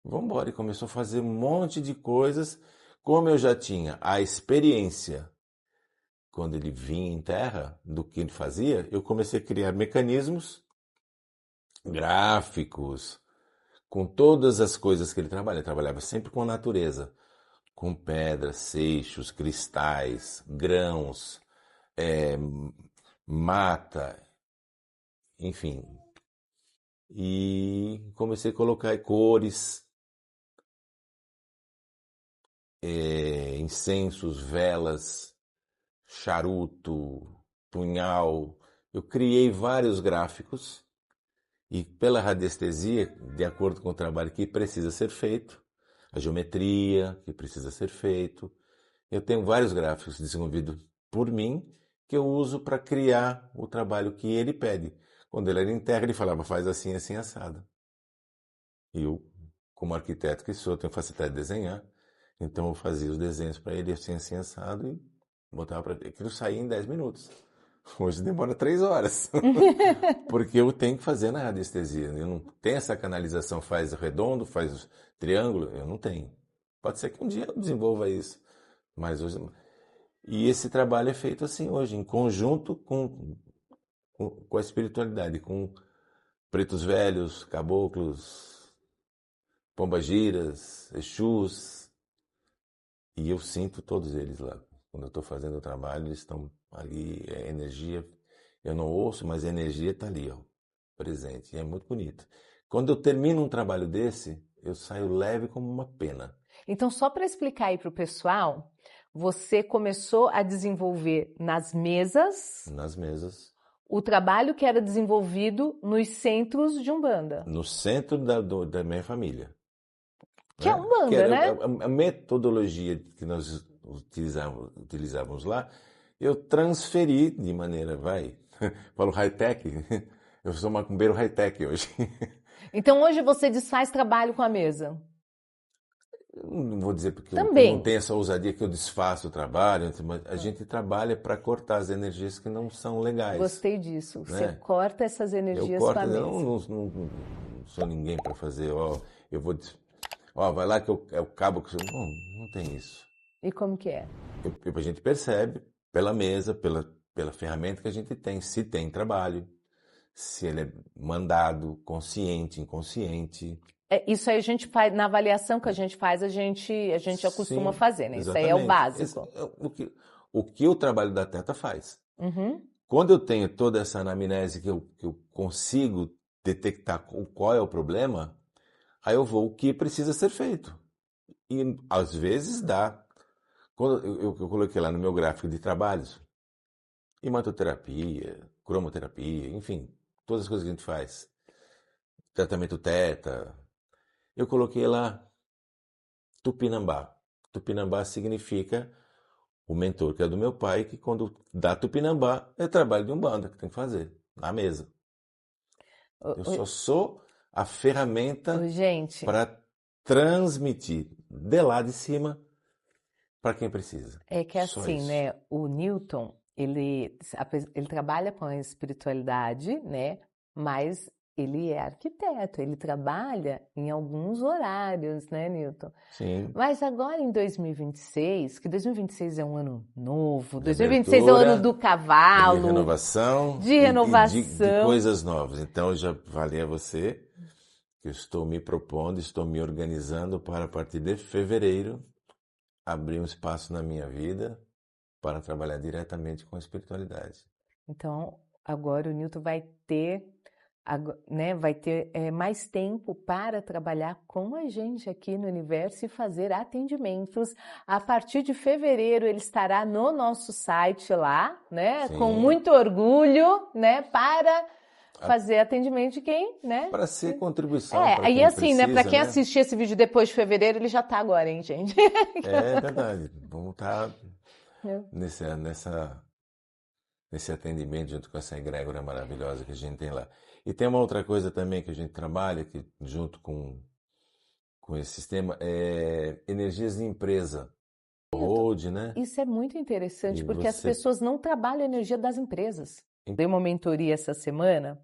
B: Vamos embora. E começou a fazer um monte de coisas. Como eu já tinha a experiência quando ele vinha em terra do que ele fazia, eu comecei a criar mecanismos gráficos, com todas as coisas que ele trabalha. Ele trabalhava sempre com a natureza, com pedras, seixos, cristais, grãos, mata, enfim. E comecei a colocar cores, incensos, velas, charuto, punhal. Eu criei vários gráficos e pela radiestesia, de acordo com o trabalho que precisa ser feito, a geometria que precisa ser feito, eu tenho vários gráficos desenvolvidos por mim que eu uso para criar o trabalho que ele pede. Quando ele era interno, ele falava, faz assim, assim, assado. E eu, como arquiteto que sou, tenho facilidade de desenhar, então eu fazia os desenhos para ele assim, assim, assado e botava para ele. Aquilo saía em 10 minutos. Hoje demora 3 horas. Porque eu tenho que fazer na radiestesia. Eu não tenho essa canalização, faz redondo, faz triângulo. Eu não tenho. Pode ser que um dia eu desenvolva isso. Mas hoje. E esse trabalho é feito assim hoje, em conjunto com a espiritualidade, com pretos velhos, caboclos, pombagiras, exus. E eu sinto todos eles lá. Quando eu estou fazendo o trabalho, eles estão ali, a energia, eu não ouço, mas a energia está ali, ó, presente. E é muito bonito. Quando eu termino um trabalho desse, eu saio leve como uma pena.
A: Então, só para explicar aí para o pessoal, você começou a desenvolver nas mesas o trabalho que era desenvolvido nos centros de Umbanda.
B: No centro da minha família.
A: Que é Umbanda, né?
B: A metodologia que nós utilizávamos lá, eu transferi de maneira, falo high-tech, eu sou macumbeiro high-tech hoje.
A: Então hoje você desfaz trabalho com a mesa?
B: Não vou dizer porque
A: Também.
B: eu não tenho essa ousadia que eu desfaço o trabalho, mas a gente trabalha para cortar as energias que não são legais.
A: Gostei disso,
B: né?
A: Você corta essas energias com a mesa.
B: Eu não sou ninguém para fazer, eu vou... vai lá que é o cabo que... Não tem isso.
A: E como que é?
B: A gente percebe pela mesa, pela ferramenta que a gente tem, se tem trabalho, se ele é mandado, consciente, inconsciente.
A: Isso aí a gente faz, na avaliação que a gente faz, a gente já costuma fazer, né?
B: Exatamente.
A: Isso aí é o básico.
B: O que o trabalho da Teta faz.
A: Uhum.
B: Quando eu tenho toda essa anamnese que eu consigo detectar qual é o problema, aí eu vou o que precisa ser feito. E às vezes dá. Quando eu coloquei lá no meu gráfico de trabalhos, imatoterapia, cromoterapia, enfim, todas as coisas que a gente faz, tratamento teta, eu coloquei lá Tupinambá. Tupinambá significa o mentor que é do meu pai, que quando dá Tupinambá é trabalho de Umbanda que tem que fazer, na mesa. Eu só sou a ferramenta para transmitir de lá de cima para quem precisa.
A: É que assim, né? O Newton, ele trabalha com a espiritualidade, né? Mas ele é arquiteto, ele trabalha em alguns horários, né, Newton?
B: Sim.
A: Mas agora em 2026, que 2026 é um ano novo, 2026 é o ano do cavalo.
B: De renovação. De coisas novas. Então, já falei a você que eu estou me propondo, estou me organizando para, a partir de fevereiro, abrir um espaço na minha vida para trabalhar diretamente com a espiritualidade.
A: Então, agora o Newton vai ter, né, mais tempo para trabalhar com a gente aqui no universo e fazer atendimentos. A partir de fevereiro ele estará no nosso site lá, né,
B: Sim.
A: com muito orgulho, né, para fazer atendimento de quem, né?
B: Para ser contribuição.
A: Aí assim, né? Para quem assistir esse vídeo depois de fevereiro, ele já está agora, hein, gente?
B: É verdade. Vamos estar nesse atendimento junto com essa egrégora maravilhosa que a gente tem lá. E tem uma outra coisa também que a gente trabalha, que junto com esse sistema, é energias de empresa. Road, né?
A: Isso é muito interessante, porque as pessoas não trabalham a energia das empresas. Dei uma mentoria essa semana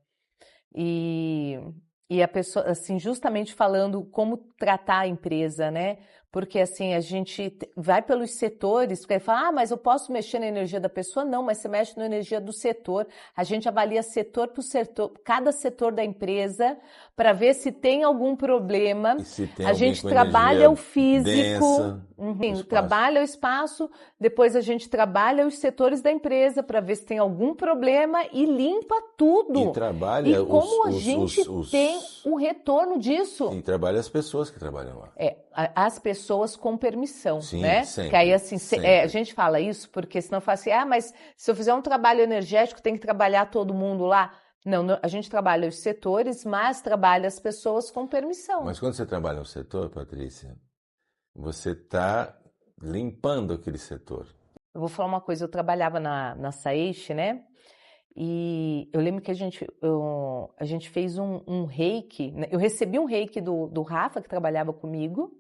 A: e a pessoa, assim, justamente falando como tratar a empresa, né? Porque assim, a gente vai pelos setores, porque fala, mas eu posso mexer na energia da pessoa? Não, mas você mexe na energia do setor. A gente avalia setor por setor, cada setor da empresa, para ver se tem algum problema.
B: E se tem
A: A
B: alguém
A: gente
B: com
A: trabalha o
B: energia
A: físico,
B: densa no espaço.
A: trabalha o espaço, depois a gente trabalha os setores da empresa para ver se tem algum problema e limpa
B: E
A: tudo. E
B: trabalha
A: como a gente tem o retorno disso?
B: E trabalha as pessoas que trabalham lá.
A: As pessoas com permissão,
B: Sim,
A: né?
B: sempre,
A: Que aí assim,
B: sempre.
A: a gente fala isso porque senão fala assim, mas se eu fizer um trabalho energético tem que trabalhar todo mundo lá. Não, a gente trabalha os setores, mas trabalha as pessoas com permissão.
B: Mas quando você trabalha no setor, Patrícia, você está limpando aquele setor.
A: Eu vou falar uma coisa, eu trabalhava na Saish, né? E eu lembro que a gente fez um reiki, né? Eu recebi um reiki do Rafa, que trabalhava comigo.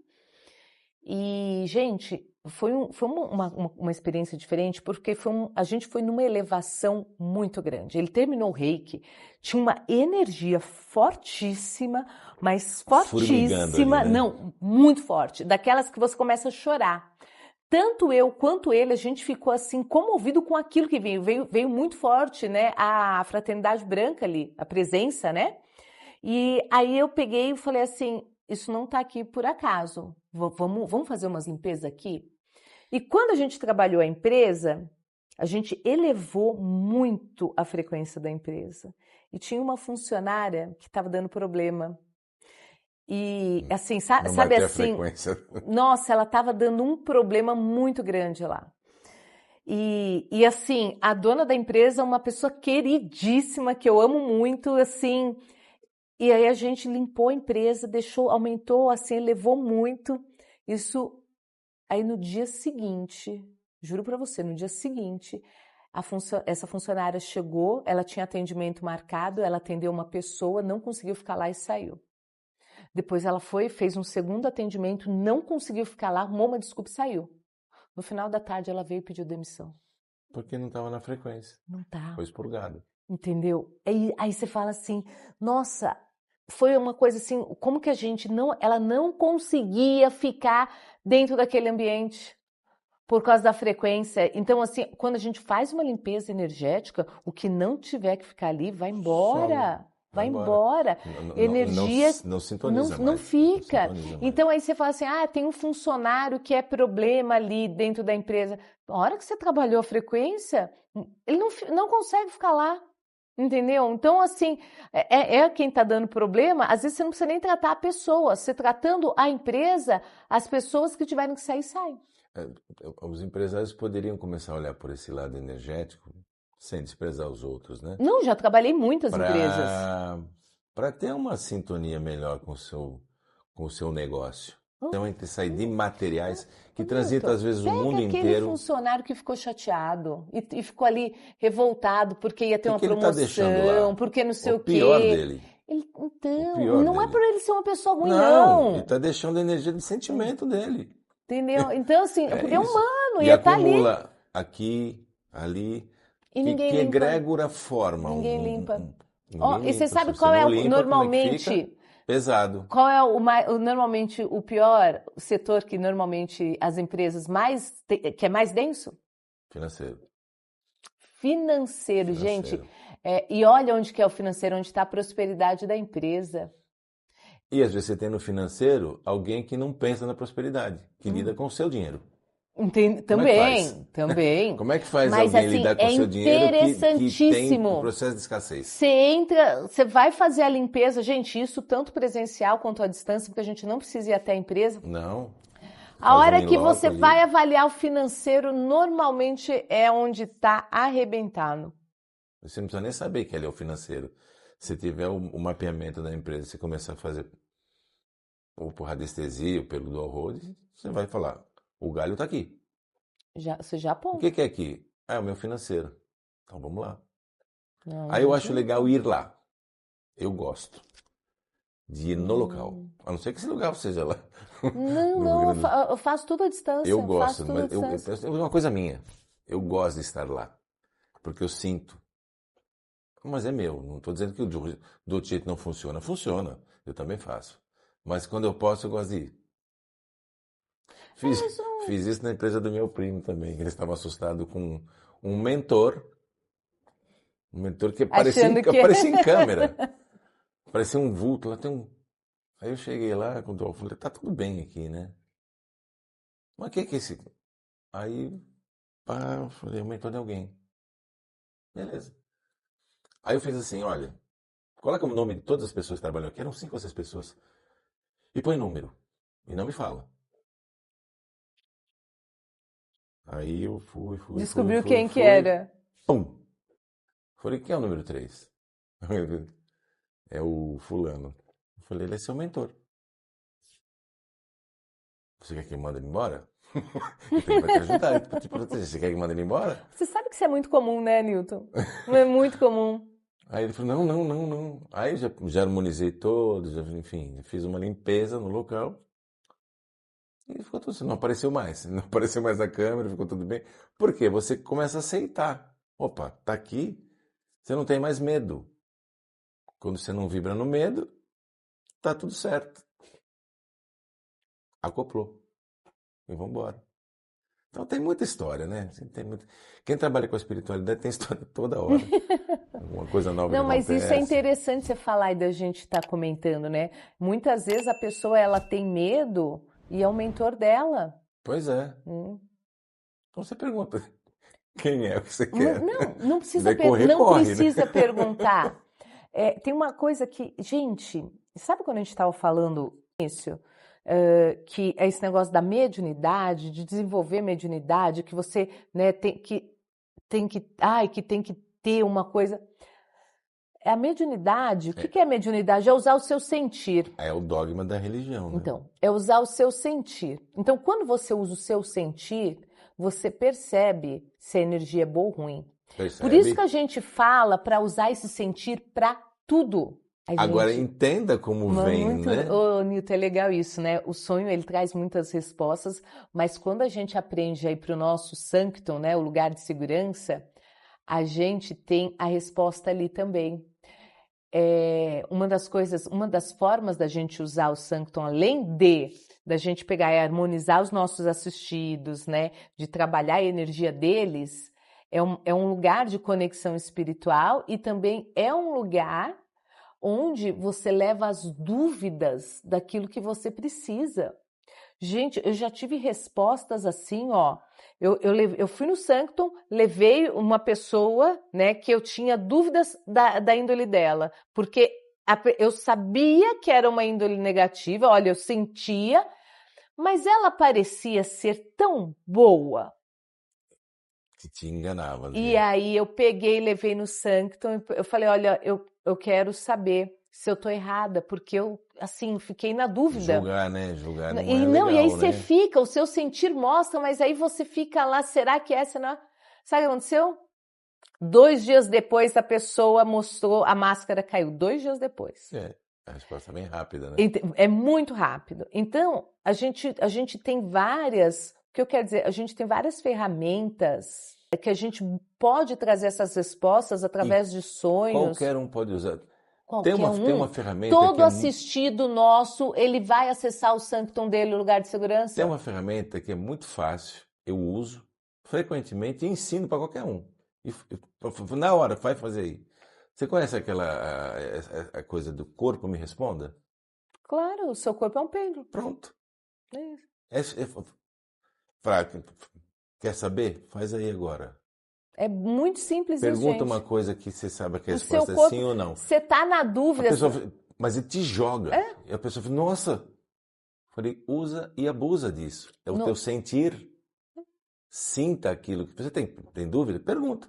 A: E, gente, foi uma experiência diferente, porque a gente foi numa elevação muito grande. Ele terminou o reiki, tinha uma energia fortíssima, mas fortíssima,
B: ali, né?
A: não, muito forte, daquelas que você começa a chorar. Tanto eu quanto ele, a gente ficou assim comovido com aquilo que veio muito forte, né? A fraternidade branca ali, a presença, né? E aí eu peguei e falei assim, isso não está aqui por acaso, vamos fazer umas limpezas aqui? E quando a gente trabalhou a empresa, a gente elevou muito a frequência da empresa. E tinha uma funcionária que estava dando problema. E assim, sabe assim, nossa, ela estava dando um problema muito grande lá. E assim, a dona da empresa é uma pessoa queridíssima, que eu amo muito, assim. E aí a gente limpou a empresa, aumentou, assim, elevou muito. Isso, aí no dia seguinte, juro para você, no dia seguinte, essa funcionária chegou, ela tinha atendimento marcado, ela atendeu uma pessoa, não conseguiu ficar lá e saiu. Depois ela fez um segundo atendimento, não conseguiu ficar lá, arrumou uma desculpa e saiu. No final da tarde ela veio e pediu demissão.
B: Porque não estava na frequência.
A: Não tá.
B: Foi expurgado.
A: Entendeu? Aí você fala assim, nossa, foi uma coisa assim, como que ela não conseguia ficar dentro daquele ambiente por causa da frequência. Então, assim, quando a gente faz uma limpeza energética, o que não tiver que ficar ali, vai embora. Vai embora. Energia
B: não sintoniza mais.
A: Não fica.
B: Não sintoniza mais.
A: Então, aí você fala assim, tem um funcionário que é problema ali dentro da empresa. Na hora que você trabalhou a frequência, ele não consegue ficar lá. Entendeu? Então, assim, quem está dando problema, às vezes você não precisa nem tratar a pessoa. Você tratando a empresa, as pessoas que tiverem que sair, saem.
B: Os empresários poderiam começar a olhar por esse lado energético, sem desprezar os outros, né?
A: Não, já trabalhei em muitas empresas.
B: Para ter uma sintonia melhor com o seu negócio. Então, entre sair de materiais que transitam às vezes o mundo inteiro.
A: Aquele funcionário que ficou chateado e ficou ali revoltado porque ia ter uma promoção, porque não sei o quê.
B: O pior dele.
A: Então, não é por ele ser uma pessoa ruim,
B: não. Ele está deixando a energia de sentimento dele.
A: Entendeu? Então, assim, porque é humano,
B: e acumula aqui, ali,
A: e ninguém
B: que
A: limpa.
B: egrégora forma.
A: Ninguém limpa. E você sabe qual normalmente
B: pesado.
A: Qual é normalmente o pior setor que normalmente as empresas que é mais denso? Financeiro, gente. E olha onde que é o financeiro, onde está a prosperidade da empresa.
B: E às vezes você tem no financeiro alguém que não pensa na prosperidade, que lida com o seu dinheiro.
A: Também.
B: Como é que faz alguém lidar com o seu dinheiro que tem um processo de escassez?
A: Você vai fazer a limpeza, gente, isso tanto presencial quanto à distância, porque a gente não precisa ir até a empresa.
B: Não.
A: A hora que você vai avaliar o financeiro, normalmente é onde está arrebentado.
B: Você não precisa nem saber que ele é o financeiro. Se tiver o mapeamento da empresa, você começar a fazer ou por radiestesia, ou pelo dual road, você vai falar, o galho está aqui.
A: Você já aponta.
B: O que é aqui? É o meu financeiro. Então vamos lá. Aí eu acho legal ir lá. Eu gosto de ir no local. A não ser que esse lugar seja lá.
A: Não, eu faço tudo à distância.
B: Eu gosto, mas é uma coisa minha. Eu gosto de estar lá. Porque eu sinto. Mas é meu. Não estou dizendo que o do outro jeito não funciona. Funciona. Eu também faço. Mas quando eu posso, eu gosto de ir. Fiz, fiz isso na empresa do meu primo também, que ele estava assustado com um mentor que
A: Achando que...
B: aparecia em câmera. Parecia um vulto, lá tem um... Aí eu cheguei lá, quando eu falei, tá tudo bem aqui, né? Mas o que é esse... Aí, pá, eu falei, o mentor de alguém. Beleza. Aí eu fiz assim, olha, coloca o nome de todas as pessoas que trabalham aqui, eram 5 ou 6 pessoas, e põe número, e não me fala. Aí eu
A: Descobriu quem que era.
B: Pum! Falei, quem é o número 3? É o fulano. Eu falei, ele é seu mentor. Você quer que eu mande ele embora? Ele vai te ajudar, para te proteger. Você quer que eu mande ele embora?
A: Você sabe que isso é muito comum, né, Newton? É muito comum.
B: Aí ele falou, não. Aí já harmonizei todos, enfim, fiz uma limpeza no local. E ficou tudo assim, não apareceu mais. Não apareceu mais na câmera, ficou tudo bem. Por quê? Você começa a aceitar. Opa, tá aqui, você não tem mais medo. Quando você não vibra no medo, tá tudo certo. Acoplou. E vamos embora. Então tem muita história, né? Quem trabalha com a espiritualidade tem história toda hora. Uma coisa nova
A: Não,
B: que
A: mas
B: acontece.
A: isso é interessante você falar e da gente estar comentando, né? Muitas vezes a pessoa ela tem medo e é o mentor dela.
B: Pois é. Então você pergunta, quem é o que você quer?
A: Não precisa,
B: Corre,
A: precisa
B: né?
A: perguntar. Tem uma coisa que, gente, sabe quando a gente estava falando isso? Que é esse negócio da mediunidade, de desenvolver mediunidade, que você, né, tem que ter uma coisa. A mediunidade, o que é mediunidade? É usar o seu sentir.
B: É o dogma da religião, né?
A: Então, é usar o seu sentir. Então, quando você usa o seu sentir, você percebe se a energia é boa ou ruim.
B: Percebe?
A: Por isso que a gente fala para usar esse sentir para tudo.
B: Agora entenda como vem, né?
A: Ô, Nilton, é legal isso, né? O sonho, ele traz muitas respostas, mas quando a gente aprende aí para o nosso sanctum, né, o lugar de segurança, a gente tem a resposta ali também. Uma das formas da gente usar o sanctum, além da gente pegar e harmonizar os nossos assistidos, né, de trabalhar a energia deles, é um lugar de conexão espiritual e também é um lugar onde você leva as dúvidas daquilo que você precisa. Gente, eu já tive respostas assim, ó. Eu fui no Sanctum, levei uma pessoa, né, que eu tinha dúvidas da índole dela, porque eu sabia que era uma índole negativa, olha, eu sentia, mas ela parecia ser tão boa.
B: Que te enganava. Né?
A: E aí eu peguei e levei no Sanctum, eu falei, olha, eu quero saber se eu tô errada, porque eu, assim, fiquei na dúvida.
B: Julgar, né? Julgar não
A: e
B: é legal,
A: e aí
B: né?
A: você fica, o seu sentir mostra, mas aí você fica lá, será que essa não é? Sabe o que aconteceu? 2 dias depois a pessoa mostrou, a máscara caiu, 2 dias depois.
B: A resposta é bem rápida, né?
A: É muito rápido. Então, a gente tem várias, o que eu quero dizer, a gente tem várias ferramentas que a gente pode trazer essas respostas através de sonhos.
B: Qualquer um pode usar.
A: Tem
B: uma ferramenta
A: todo assistido nosso, ele vai acessar o sanctum dele, o lugar de segurança.
B: Tem uma ferramenta que é muito fácil, eu uso frequentemente e ensino para qualquer um. Na hora, vai fazer aí. Você conhece a coisa do corpo me responda?
A: Claro, o seu corpo é um pêndulo.
B: Pronto.
A: É isso.
B: Quer saber? Faz aí agora.
A: É muito simples
B: isso, gente. Pergunta uma coisa que você sabe que a resposta é sim ou não.
A: Você tá na dúvida.
B: Mas ele te joga. E a pessoa fala, nossa. Falei, usa e abusa disso. É o teu sentir. Sinta aquilo. Você tem dúvida? Pergunta.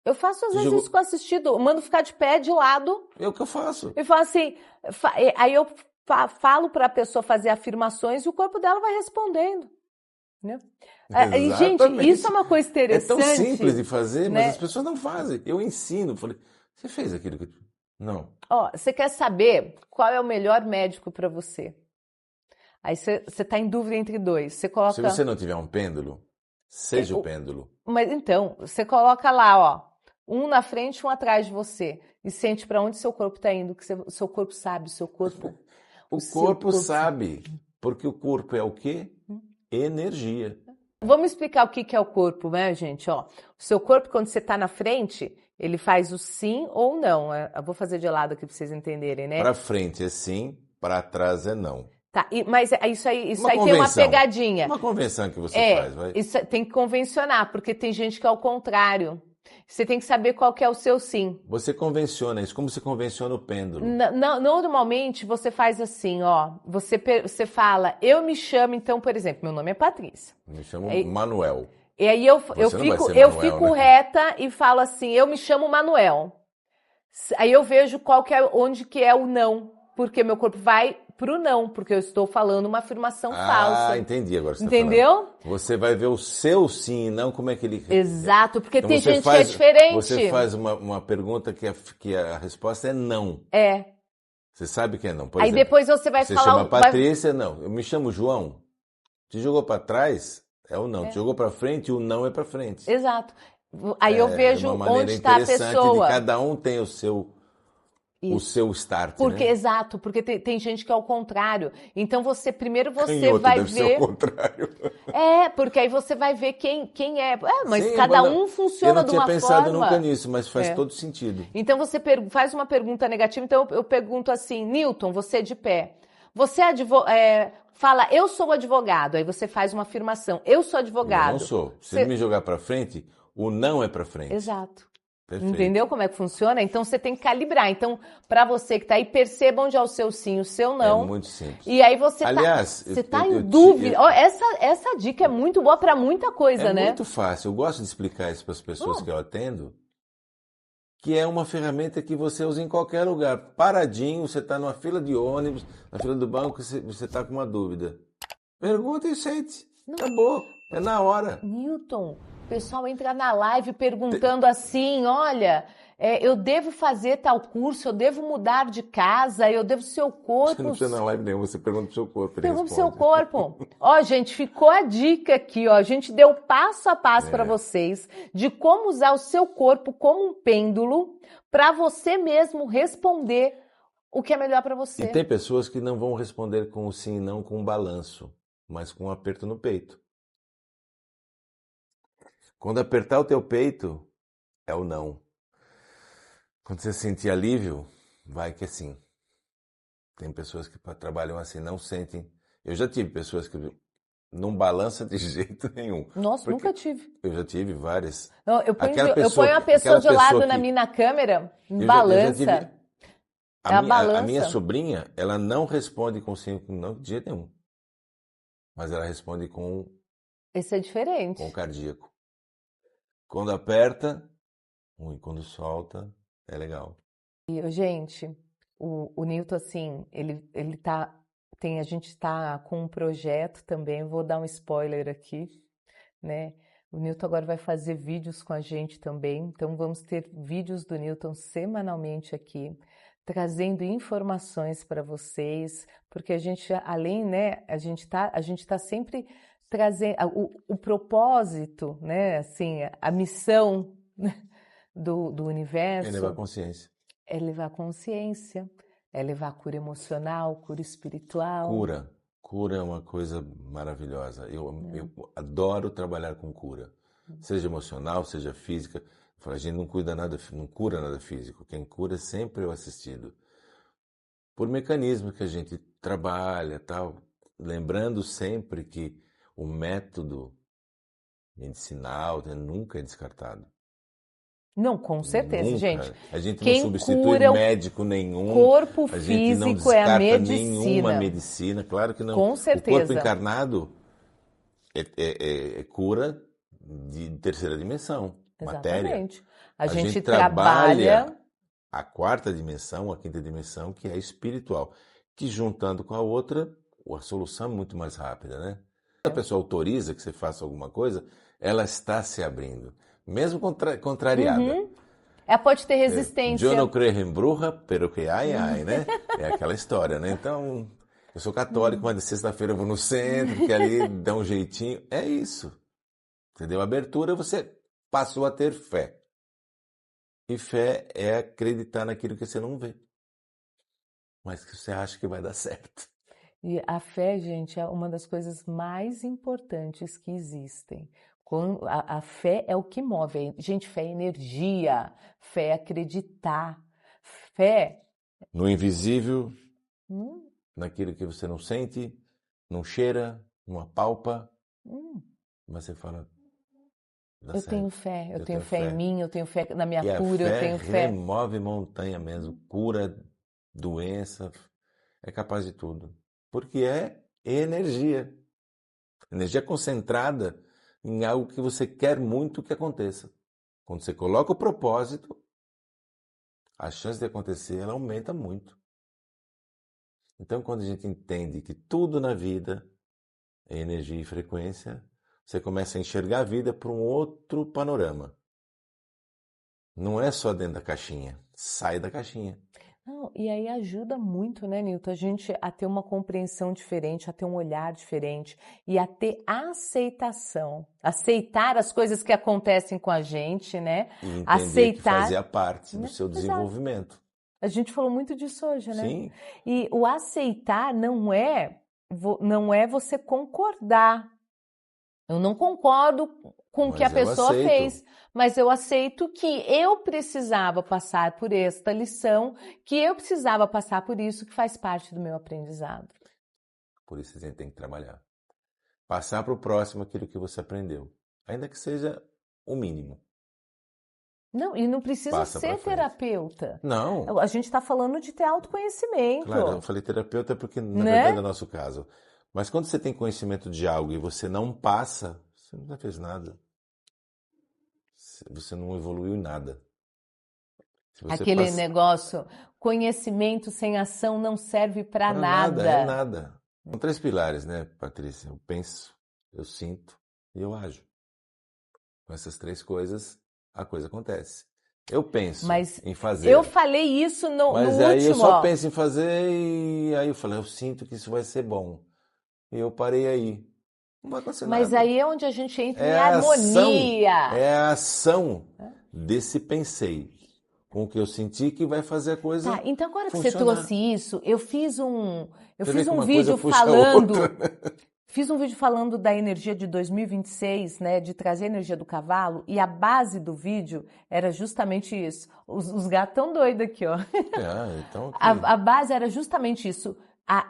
A: Eu faço às vezes isso com assistido. Eu mando ficar de pé, de lado.
B: É o que eu faço.
A: Eu falo assim, aí eu falo para a pessoa fazer afirmações e o corpo dela vai respondendo. Né? Gente, isso é uma coisa interessante.
B: É tão simples de fazer, mas as pessoas não fazem. Eu ensino. Falei, você fez aquilo que... Não.
A: Você quer saber qual é o melhor médico para você? Aí você está em dúvida entre 2. Você coloca...
B: Se você não tiver um pêndulo, seja o pêndulo.
A: Mas então, você coloca lá, ó, um na frente, um atrás de você. E sente para onde seu corpo está indo, que o seu corpo sabe, o seu corpo...
B: O corpo sabe. Porque o corpo é o quê? Energia.
A: Vamos explicar o que é o corpo, né, gente? Ó, o seu corpo, quando você está na frente, ele faz o sim ou não. Eu vou fazer de lado aqui para vocês entenderem, né?
B: Para frente é sim, para trás é não.
A: Tá, mas isso aí tem uma
B: convenção.
A: pegadinha.
B: Uma convenção que você faz, vai.
A: Isso tem que convencionar, porque tem gente que é ao contrário. Você tem que saber qual que é o seu sim.
B: Você convenciona isso, como você convenciona o pêndulo.
A: Normalmente você faz assim, ó. Você fala, eu me chamo, então, por exemplo, meu nome é Patrícia.
B: Me chamo Manuel.
A: E aí eu
B: Você não vai
A: fico,
B: ser
A: eu
B: Manuel,
A: fico
B: né?
A: reta e falo assim, eu me chamo Manuel. Aí eu vejo onde que é o não, porque meu corpo vai pro não, porque eu estou falando uma afirmação falsa.
B: Ah, entendi agora o que você
A: Entendeu?
B: tá falando. Você vai ver o seu sim e não como é que ele...
A: Exato, porque
B: Então
A: tem
B: você
A: gente
B: faz,
A: que é diferente.
B: Você faz uma pergunta que a resposta é não.
A: É.
B: Você sabe que é não. Por
A: Aí
B: exemplo,
A: depois você vai
B: você
A: falar...
B: chama Patrícia, não. Eu me chamo João. Te jogou para trás, é o não. Te jogou para frente, o não é para frente.
A: Exato. Aí eu vejo
B: uma maneira
A: onde está a
B: interessante
A: pessoa.
B: de cada um tem o seu start,
A: Porque,
B: né?
A: exato, porque tem gente que é ao contrário. Então primeiro você
B: Canhoto
A: vai
B: deve
A: ver.
B: ser o contrário.
A: Porque aí você vai ver quem é. Mas
B: Sim,
A: cada um funciona de uma
B: Eu não tinha pensado
A: forma.
B: nunca nisso, mas faz todo sentido.
A: Então você faz uma pergunta negativa. Então eu pergunto assim, Newton, você é de pé. Você fala, eu sou advogado. Aí você faz uma afirmação, eu sou advogado.
B: Eu não sou. Se ele me jogar para frente, o não é para frente.
A: Exato.
B: Perfeito.
A: Entendeu como é que funciona? Então você tem que calibrar. Então, para você que tá aí, perceba onde é o seu sim, o seu não.
B: É muito simples.
A: E aí você tá em dúvida. Essa dica é muito boa para muita coisa, né?
B: É muito fácil. Eu gosto de explicar isso para as pessoas que eu atendo, que é uma ferramenta que você usa em qualquer lugar. Paradinho, você está numa fila de ônibus, na fila do banco, você está com uma dúvida. Pergunta e sente. Acabou. É na hora.
A: Newton, o pessoal entra na live perguntando assim, olha, eu devo fazer tal curso, eu devo mudar de casa, eu devo seu corpo...
B: Você não precisa na live nenhuma, você pergunta pro seu corpo.
A: Pergunta pro seu corpo. Ó, gente, ficou a dica aqui, ó. A gente deu passo a passo para vocês de como usar o seu corpo como um pêndulo para você mesmo responder o que é melhor para você.
B: E tem pessoas que não vão responder com o sim e não com um balanço, mas com um aperto no peito. Quando apertar o teu peito, é o não. Quando você sentir alívio, vai que é sim. Tem pessoas que trabalham assim, não sentem. Eu já tive pessoas que não balança de jeito nenhum.
A: Nossa, nunca tive.
B: Eu já tive várias.
A: Não, eu ponho a pessoa de lado na câmera, balança.
B: A minha sobrinha, ela não responde com sim, não, de jeito nenhum. Mas ela responde com...
A: Esse é diferente.
B: Com o cardíaco. Quando aperta, ruim. Quando solta, é legal.
A: E, gente, o Newton, assim, ele tá... a gente está com um projeto também, vou dar um spoiler aqui, né? O Newton agora vai fazer vídeos com a gente também, então vamos ter vídeos do Newton semanalmente aqui, trazendo informações para vocês, porque a gente, além, né, a gente tá sempre trazendo o propósito, né, assim, a missão do universo.
B: É levar consciência.
A: É levar consciência. É levar cura emocional, cura espiritual.
B: Cura é uma coisa maravilhosa. Eu adoro trabalhar com cura. Seja emocional, seja física. A gente não cura nada físico. Quem cura sempre é o assistido. Por mecanismos que a gente trabalha, tal. Lembrando sempre que o método medicinal nunca é descartado.
A: Não, com certeza,
B: nunca.
A: gente.
B: A gente
A: Quem
B: não substitui
A: cura
B: médico nenhum.
A: Corpo
B: a gente não
A: físico é a
B: descarta
A: medicina.
B: nenhuma medicina, claro que não.
A: Com certeza.
B: O corpo encarnado é cura de terceira dimensão,
A: Exatamente.
B: matéria.
A: A gente trabalha
B: a quarta dimensão, a quinta dimensão, que é espiritual, que juntando com a outra, a solução é muito mais rápida, né? Quando a pessoa autoriza que você faça alguma coisa, ela está se abrindo. Mesmo contrariada.
A: Ela pode ter resistência.
B: Eu não creio em bruxa, pero que ai, né? É aquela história, né? Então, eu sou católico, mas de sexta-feira eu vou no centro, que ali dá um jeitinho. É isso. Entendeu? Abertura, você passou a ter fé. E fé é acreditar naquilo que você não vê. Mas que você acha que vai dar certo.
A: E a fé, gente, é uma das coisas mais importantes que existem. A fé é o que move. Gente, fé é energia, fé é acreditar, fé.
B: No invisível,
A: Hum,
B: naquilo que você não sente, não cheira, não apalpa,
A: hum.
B: mas você fala, dá
A: Eu tenho
B: certo,
A: fé, eu
B: eu
A: tenho
B: tenho
A: fé em
B: fé.
A: mim, eu tenho fé na minha
B: E a
A: cura, eu
B: fé
A: tenho fé.
B: remove montanha mesmo, cura doença, é capaz de tudo. Porque é energia. Energia concentrada em algo que você quer muito que aconteça. Quando você coloca o propósito, a chance de acontecer ela aumenta muito. Então, quando a gente entende que tudo na vida é energia e frequência, você começa a enxergar a vida por um outro panorama. Não é só dentro da caixinha, sai da caixinha.
A: Não, e aí ajuda muito, né, Nilton, a gente a ter uma compreensão diferente, a ter um olhar diferente e a ter aceitação. Aceitar as coisas que acontecem com a gente, né?
B: E entender que
A: Aceitar,
B: fazia parte do
A: né?
B: seu
A: Exato.
B: desenvolvimento.
A: A gente falou muito disso hoje, né?
B: Sim,
A: E o aceitar não é você concordar. Eu não concordo com o que a
B: mas eu
A: pessoa
B: aceito.
A: fez, mas eu aceito que eu precisava passar por esta lição, que eu precisava passar por isso, que faz parte do meu aprendizado.
B: Por isso a gente tem que trabalhar. Passar para o próximo aquilo que você aprendeu. Ainda que seja o mínimo.
A: Não, e não precisa
B: Passa para
A: ser
B: frente.
A: terapeuta.
B: Não,
A: A gente está falando de ter autoconhecimento,
B: claro, eu falei terapeuta porque na verdade é
A: né?
B: o nosso caso. Mas quando você tem conhecimento de algo e você não passa, você não fez nada. Você não evoluiu em nada. Se você
A: Aquele
B: passa
A: negócio, conhecimento sem ação não serve para
B: para nada, é
A: nada.
B: nada. São três pilares, né, Patrícia? Eu penso, eu sinto e eu ajo. Com essas três coisas, a coisa acontece. Eu penso
A: Mas
B: em fazer,
A: eu falei isso no
B: mas aí eu
A: último,
B: só
A: ó.
B: penso em fazer e aí eu falei, eu sinto que isso vai ser bom. E eu parei aí. Não vai acontecer
A: Mas
B: nada.
A: aí é onde a gente entra
B: É
A: em
B: a ação,
A: harmonia.
B: é a ação desse pensei com o que eu senti que vai fazer a
A: Tá,
B: coisa
A: então agora que você
B: funcionar.
A: trouxe isso, eu
B: Você vê
A: fiz
B: que
A: um
B: uma coisa
A: vídeo
B: puxa a outra.
A: falando da energia de 2026, né, de trazer a energia do cavalo, e a base do vídeo era justamente isso. Os gatos tão doidos aqui, ó.
B: Então aqui.
A: A base era justamente isso.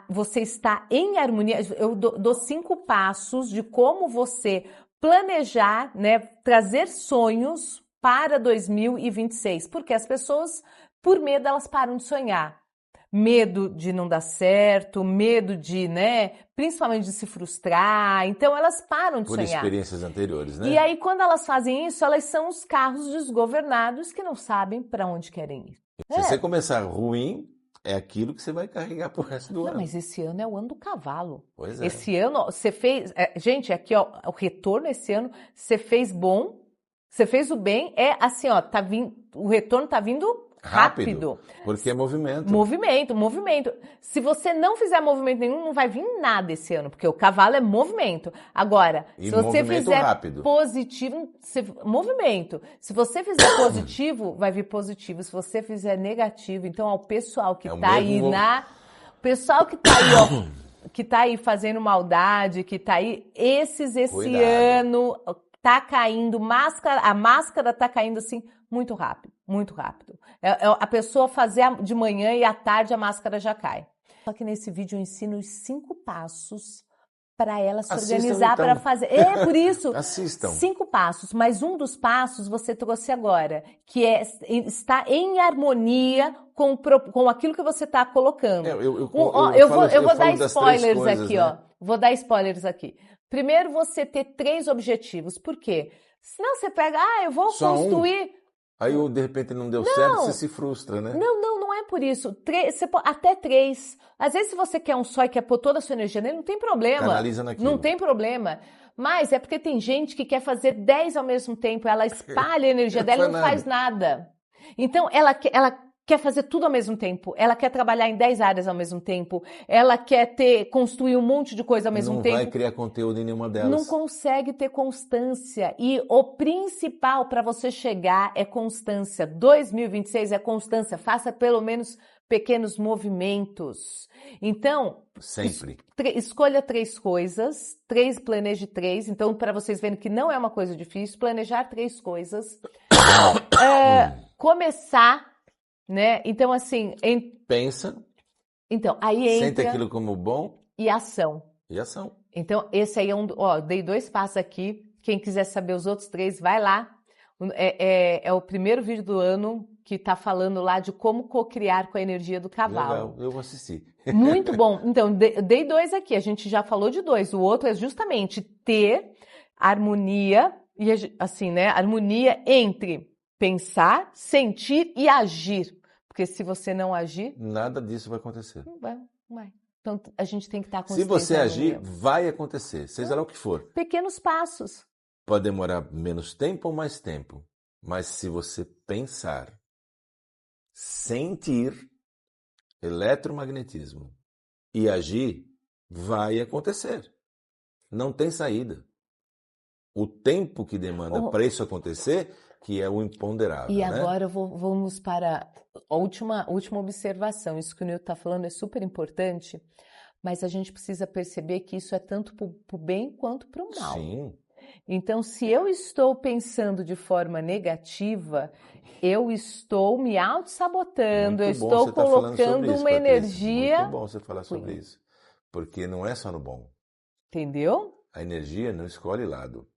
A: Você está em harmonia. Eu dou 5 passos de como você planejar, né, trazer sonhos para 2026. Porque as pessoas, por medo, elas param de sonhar. Medo de não dar certo, medo de, né, principalmente de se frustrar. Então elas param de
B: Por
A: sonhar.
B: experiências anteriores,
A: E
B: né?
A: aí, quando elas fazem isso, elas são os carros desgovernados que não sabem para onde querem ir.
B: Se você
A: É,
B: começar ruim, é aquilo que você vai carregar pro resto do
A: não,
B: ano.
A: mas esse ano é o ano do cavalo.
B: Pois é.
A: Esse ano, ó, você fez. Gente, aqui, ó, o retorno esse ano, você fez bom, você fez o bem, é assim, ó, tá vindo, o retorno tá vindo rápido.
B: Porque é movimento.
A: Movimento. Se você não fizer movimento nenhum, não vai vir nada esse ano, porque o cavalo é movimento. Agora,
B: E
A: se você
B: movimento
A: fizer
B: rápido.
A: positivo, movimento. Se você fizer positivo, vai vir positivo. Se você fizer negativo, então ao pessoal que
B: É o
A: tá aí
B: mesmo-
A: o pessoal que tá aí, ó, que tá aí fazendo maldade, que tá aí, esse
B: Cuidado.
A: ano tá caindo, a máscara tá caindo assim muito rápido, muito rápido. A pessoa fazer de manhã e à tarde a máscara já cai. Só que nesse vídeo eu ensino os 5 passos para ela se
B: Assistam,
A: organizar,
B: então.
A: para fazer. É por isso.
B: Assistam.
A: 5 passos, mas um dos passos você trouxe agora, que é estar em harmonia com aquilo que você está colocando. Eu vou dar spoilers aqui, né? Ó. Vou dar spoilers aqui. Primeiro, você ter 3 objetivos. Por quê? Senão você pega, eu vou
B: Só
A: construir.
B: Aí de repente não deu certo, você se frustra, né?
A: Não é por isso. Até 3. Às vezes, se você quer um só e quer pôr toda a sua energia nele, não tem problema.
B: Canaliza naquilo.
A: Não tem problema. Mas é porque tem gente que quer fazer 10 ao mesmo tempo. Ela espalha a energia dela e não faz nada. Então, ela quer fazer tudo ao mesmo tempo. Ela quer trabalhar em 10 áreas ao mesmo tempo. Ela quer construir um monte de coisa ao mesmo tempo.
B: Não vai criar conteúdo em nenhuma delas.
A: Não consegue ter constância. E o principal para você chegar é constância. 2026 é constância. Faça pelo menos pequenos movimentos. Então,
B: Sempre.
A: escolha 3 coisas, planeje 3. Então, para vocês verem que não é uma coisa difícil, planejar 3 coisas. Começar, né? Então, assim...
B: Pensa.
A: Então, aí
B: Sente
A: entra...
B: aquilo como bom.
A: E ação.
B: E ação.
A: Então, esse aí é Ó, dei 2 passos aqui. Quem quiser saber os outros 3, vai lá. É o primeiro vídeo do ano que tá falando lá de como co-criar com a energia do cavalo.
B: Legal, eu vou assistir.
A: Muito bom. Então, dei 2 aqui. A gente já falou de 2. O outro é justamente ter harmonia, e assim, né? Harmonia entre pensar, sentir e agir. Porque se você não agir...
B: Nada disso vai acontecer.
A: Não vai. Então, a gente tem que estar
B: Se você agir,
A: harmonia.
B: vai acontecer, seja lá o que for.
A: Pequenos passos.
B: Pode demorar menos tempo ou mais tempo. Mas se você pensar, sentir eletromagnetismo e agir, vai acontecer. Não tem saída. O tempo que demanda para isso acontecer, que é o imponderável.
A: E
B: né?
A: agora vamos para a última observação. Isso que o Nilton está falando é super importante, mas a gente precisa perceber que isso é tanto para o bem quanto para o mal.
B: Sim.
A: Então, se eu estou pensando de forma negativa, eu estou me auto-sabotando, eu estou colocando uma energia...
B: Muito bom você falar sobre isso. Porque não é só no bom.
A: Entendeu?
B: A energia não escolhe lado.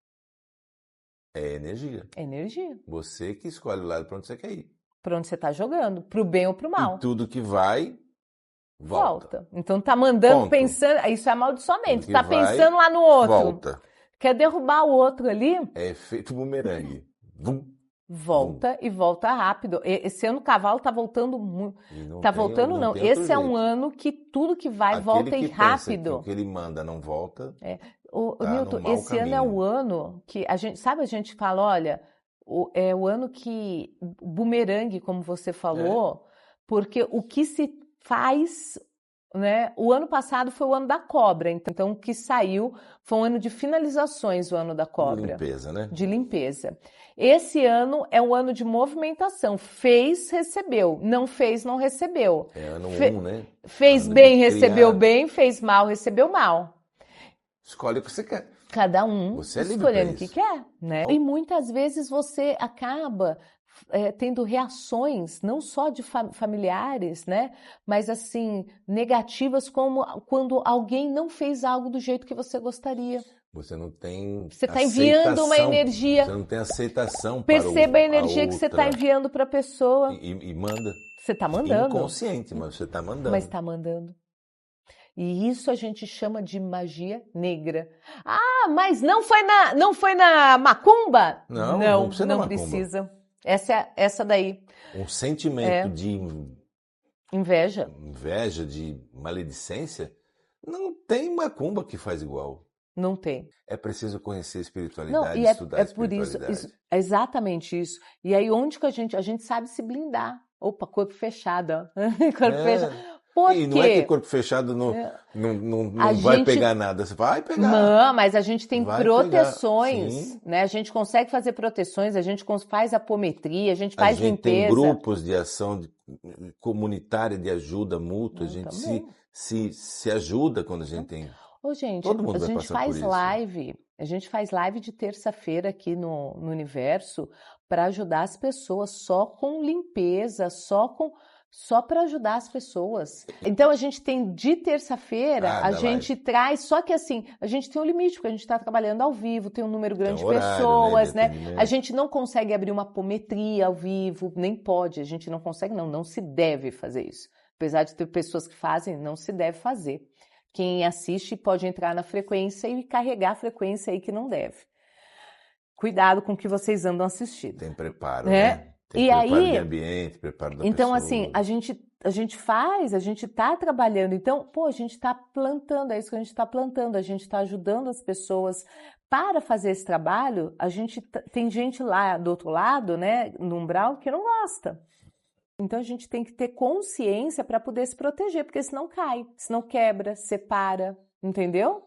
B: É energia.
A: É energia.
B: Você que escolhe o lado para onde você quer ir.
A: Para onde você está jogando, para o bem ou para o mal.
B: E tudo que vai, volta.
A: Então tá mandando,
B: Ponto.
A: Pensando... Isso é amaldiçoamento.
B: Tudo
A: Tá
B: que vai,
A: pensando lá no outro.
B: Volta.
A: Quer derrubar o outro ali?
B: É efeito bumerangue.
A: Volta e volta rápido. Esse ano o cavalo tá voltando muito. Tá voltando não. Esse é um ano que tudo que vai volta e rápido.
B: Pensa que o que ele manda não volta.
A: Nilton, esse ano é o ano que a gente fala, olha, é o ano que bumerangue, como você falou, porque o que se faz, né? O ano passado foi o ano da cobra, então o que saiu foi um ano de finalizações, o ano da cobra.
B: De limpeza, né?
A: De limpeza. Esse ano é um ano de movimentação. Fez, recebeu. Não fez, não recebeu.
B: É ano 1, né?
A: Fez
B: ano
A: bem, recebeu bem. Fez mal, recebeu mal.
B: Escolhe o que você quer.
A: Cada um
B: você é
A: escolhendo o que quer, né? E muitas vezes você acaba tendo reações, não só de familiares, né? Mas assim, negativas, como quando alguém não fez algo do jeito que você gostaria.
B: Você não tem
A: Você está enviando uma energia.
B: Você não tem aceitação.
A: Perceba a energia que você está enviando para a pessoa.
B: E manda.
A: Você está mandando.
B: Inconsciente, mas você está mandando.
A: Mas está mandando. E isso a gente chama de magia negra. Ah, mas não foi na macumba? Não precisa. Essa daí.
B: Um sentimento de
A: inveja,
B: de maledicência, não tem macumba que faz igual.
A: Não tem.
B: É preciso conhecer a espiritualidade, estudar a espiritualidade.
A: Por isso, é exatamente isso. E aí onde que a gente sabe se blindar? Opa, corpo fechado. Corpo fechado. Por
B: e
A: quê?
B: não é que corpo fechado não vai pegar nada. Você vai pegar.
A: Não, mas a gente tem proteções, né? A gente consegue fazer proteções, a gente faz apometria, a gente faz limpeza.
B: A gente tem grupos de ação comunitária de ajuda mútua, a gente se ajuda quando a gente tem...
A: gente,
B: todo mundo
A: a gente faz
B: live.
A: A gente faz live de terça-feira aqui no Universo para ajudar as pessoas só com limpeza, só para ajudar as pessoas. Então a gente tem de terça-feira, a gente traz, só que assim, a gente tem um limite, porque a gente está trabalhando ao vivo, tem um número grande de pessoas, né? A gente não consegue abrir uma apometria ao vivo, nem pode, a gente não consegue, não se deve fazer isso. Apesar de ter pessoas que fazem, não se deve fazer. Quem assiste pode entrar na frequência e carregar a frequência aí que não deve. Cuidado com o que vocês andam assistindo.
B: Tem preparo, né? Tem preparo de ambiente, preparo da
A: então,
B: pessoa.
A: assim, a gente está trabalhando. Então, a gente está plantando, é isso que a gente está plantando. A gente está ajudando as pessoas para fazer esse trabalho. A gente tem gente lá do outro lado, né, no umbral, que não gosta. Então, a gente tem que ter consciência para poder se proteger, porque senão cai, senão quebra, separa, entendeu?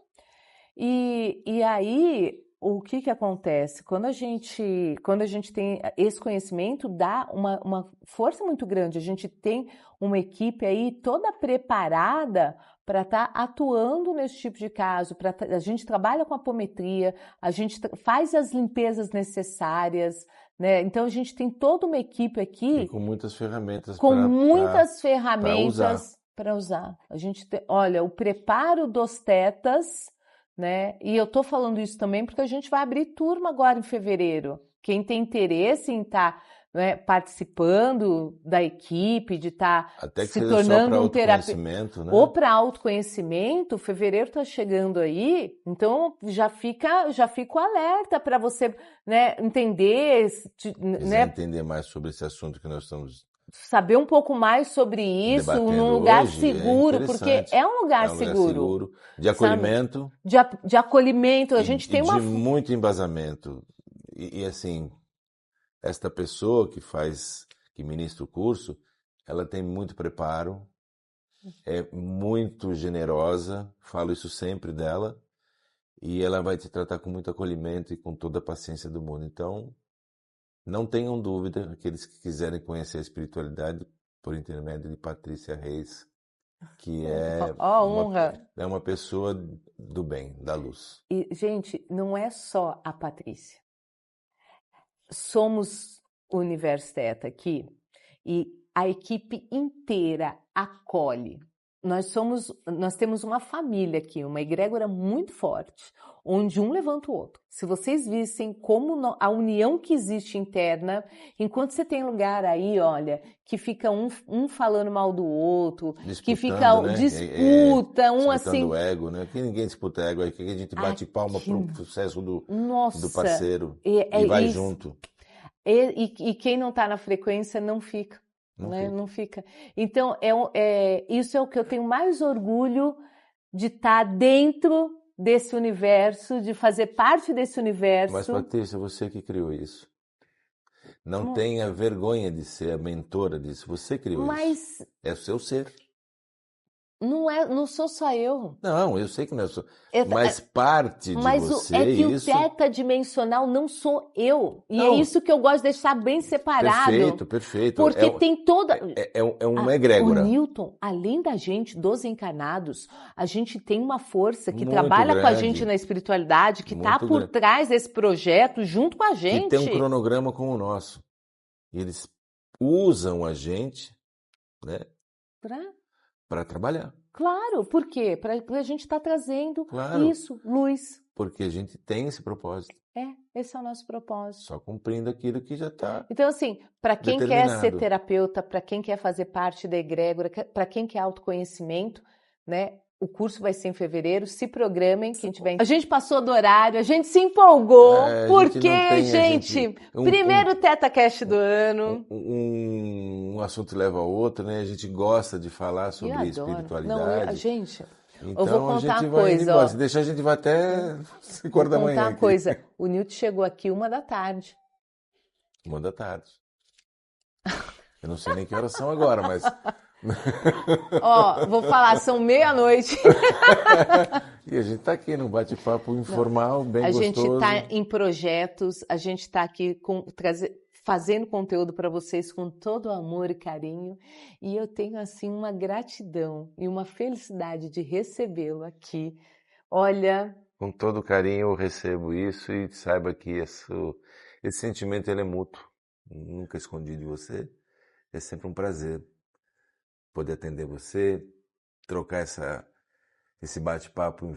A: E aí, o que acontece? Quando a gente tem esse conhecimento, dá uma força muito grande. A gente tem uma equipe aí toda preparada para estar atuando nesse tipo de caso. A gente trabalha com apometria, a gente faz as limpezas necessárias, né? Então a gente tem toda uma equipe
B: E
A: aqui
B: com muitas ferramentas
A: com
B: para
A: muitas
B: usar.
A: ferramentas para usar. A gente olha, o preparo dos tetas, né? E eu tô falando isso também porque a gente vai abrir turma agora em fevereiro. Quem tem interesse em estar, né, participando da equipe, de estar
B: Até que
A: se
B: seja só para
A: tornando um terapeuta,
B: autoconhecimento, né?
A: ou para autoconhecimento, fevereiro está chegando aí, então já fica o alerta para você, né, entender,
B: Quiser
A: né,
B: entender mais sobre esse assunto que nós estamos
A: saber um pouco mais sobre isso num
B: debatendo
A: lugar
B: hoje, é
A: seguro, porque
B: interessante.
A: é um lugar
B: É um lugar
A: seguro,
B: seguro, de
A: sabe?
B: acolhimento
A: De acolhimento. A
B: e
A: gente
B: e
A: tem
B: de muito embasamento. E assim, esta pessoa que ministra o curso, ela tem muito preparo, é muito generosa, falo isso sempre dela, e ela vai te tratar com muito acolhimento e com toda a paciência do mundo. Então, não tenham dúvida, aqueles que quiserem conhecer a espiritualidade por intermédio de Patrícia Reis, que
A: honra.
B: é uma pessoa do bem, da luz.
A: E, gente, não é só a Patrícia. Somos o Universo Teta aqui e a equipe inteira acolhe. Nós temos uma família aqui, uma egrégora muito forte, onde um levanta o outro. Se vocês vissem como a união que existe interna, enquanto você tem lugar aí, olha, que fica um falando mal do outro, que fica
B: Disputando, né?
A: disputa, um
B: Disputando
A: assim.
B: o ego, né? Que ninguém disputa ego, aqui a gente bate palma pro sucesso do
A: Nossa,
B: parceiro
A: é
B: e vai
A: isso.
B: junto.
A: E quem não está na frequência não fica,
B: Não
A: né?
B: fica.
A: Não fica. Então, isso é o que eu tenho mais orgulho de estar dentro desse universo, de fazer parte desse universo.
B: Mas, Patrícia, você que criou isso. Não
A: Não-
B: tenha vergonha de ser a mentora disso. Você criou isso.
A: Mas
B: É o seu ser.
A: não sou só eu.
B: Não, eu sei que não é só.
A: Eu-
B: Mas parte de
A: Mas
B: você,
A: é que o
B: isso.
A: teta dimensional não sou eu. E é
B: Não.
A: isso que eu gosto de deixar bem separado.
B: Perfeito, perfeito.
A: Porque tem toda.
B: É uma
A: O
B: egrégora.
A: Newton, além da gente, dos encarnados, a gente tem uma força que
B: Muito
A: trabalha com a
B: grande.
A: gente na espiritualidade, que está
B: Muito
A: por
B: grande.
A: trás desse projeto, junto com a
B: Que
A: gente.
B: tem um cronograma como o nosso. E eles usam a gente, né, para trabalhar.
A: Claro, por quê? Para a gente estar trazendo
B: Claro.
A: isso, luz.
B: Porque a gente tem esse propósito.
A: Esse é o nosso propósito.
B: Só cumprindo aquilo que já está.
A: Então, assim, para quem quer
B: determinado.
A: ser terapeuta, para quem quer fazer parte da egrégora, para quem quer autoconhecimento, né? O curso vai ser em fevereiro, se programem, quem tiver... A gente passou do horário, a gente se empolgou, porque, primeiro TetaCast do ano.
B: Um assunto leva ao outro, né? A gente gosta de falar sobre espiritualidade.
A: Não, gente...
B: Então,
A: eu vou contar
B: a gente
A: uma
B: vai
A: coisa,
B: embora. Se deixar, a gente vai até 5 horas da manhã.
A: Vou contar uma coisa. O Newton chegou aqui 1h.
B: 1h. Eu não sei nem que horas são agora, mas...
A: Vou falar, são 00:30.
B: E a gente está aqui num bate-papo informal, bem gostoso.
A: A gente está em projetos, a gente está aqui fazendo conteúdo para vocês com todo o amor e carinho, e eu tenho assim uma gratidão e uma felicidade de recebê-lo aqui. Olha,
B: com todo carinho eu recebo isso e saiba que esse sentimento ele é mútuo. Nunca escondi de você. É sempre um prazer poder atender você, trocar esse bate-papo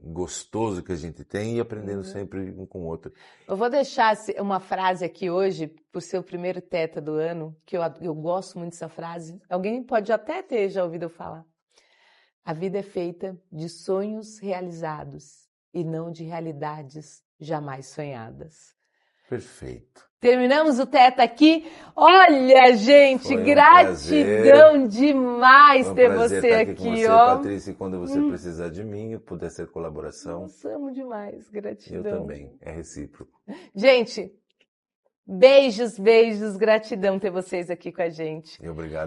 B: gostoso que a gente tem e aprendendo sempre um com o outro.
A: Eu vou deixar uma frase aqui hoje, por ser o primeiro teta do ano, que eu gosto muito dessa frase. Alguém pode até ter já ouvido eu falar. A vida é feita de sonhos realizados e não de realidades jamais sonhadas.
B: Perfeito.
A: Terminamos o Teta aqui. Olha, gente, gratidão demais ter você aqui.
B: Com você, Patrícia, e quando você precisar de mim, puder ser colaboração.
A: Nossa, amo demais, gratidão.
B: Eu também, é recíproco.
A: Gente, beijos, gratidão ter vocês aqui com a gente.
B: E obrigado.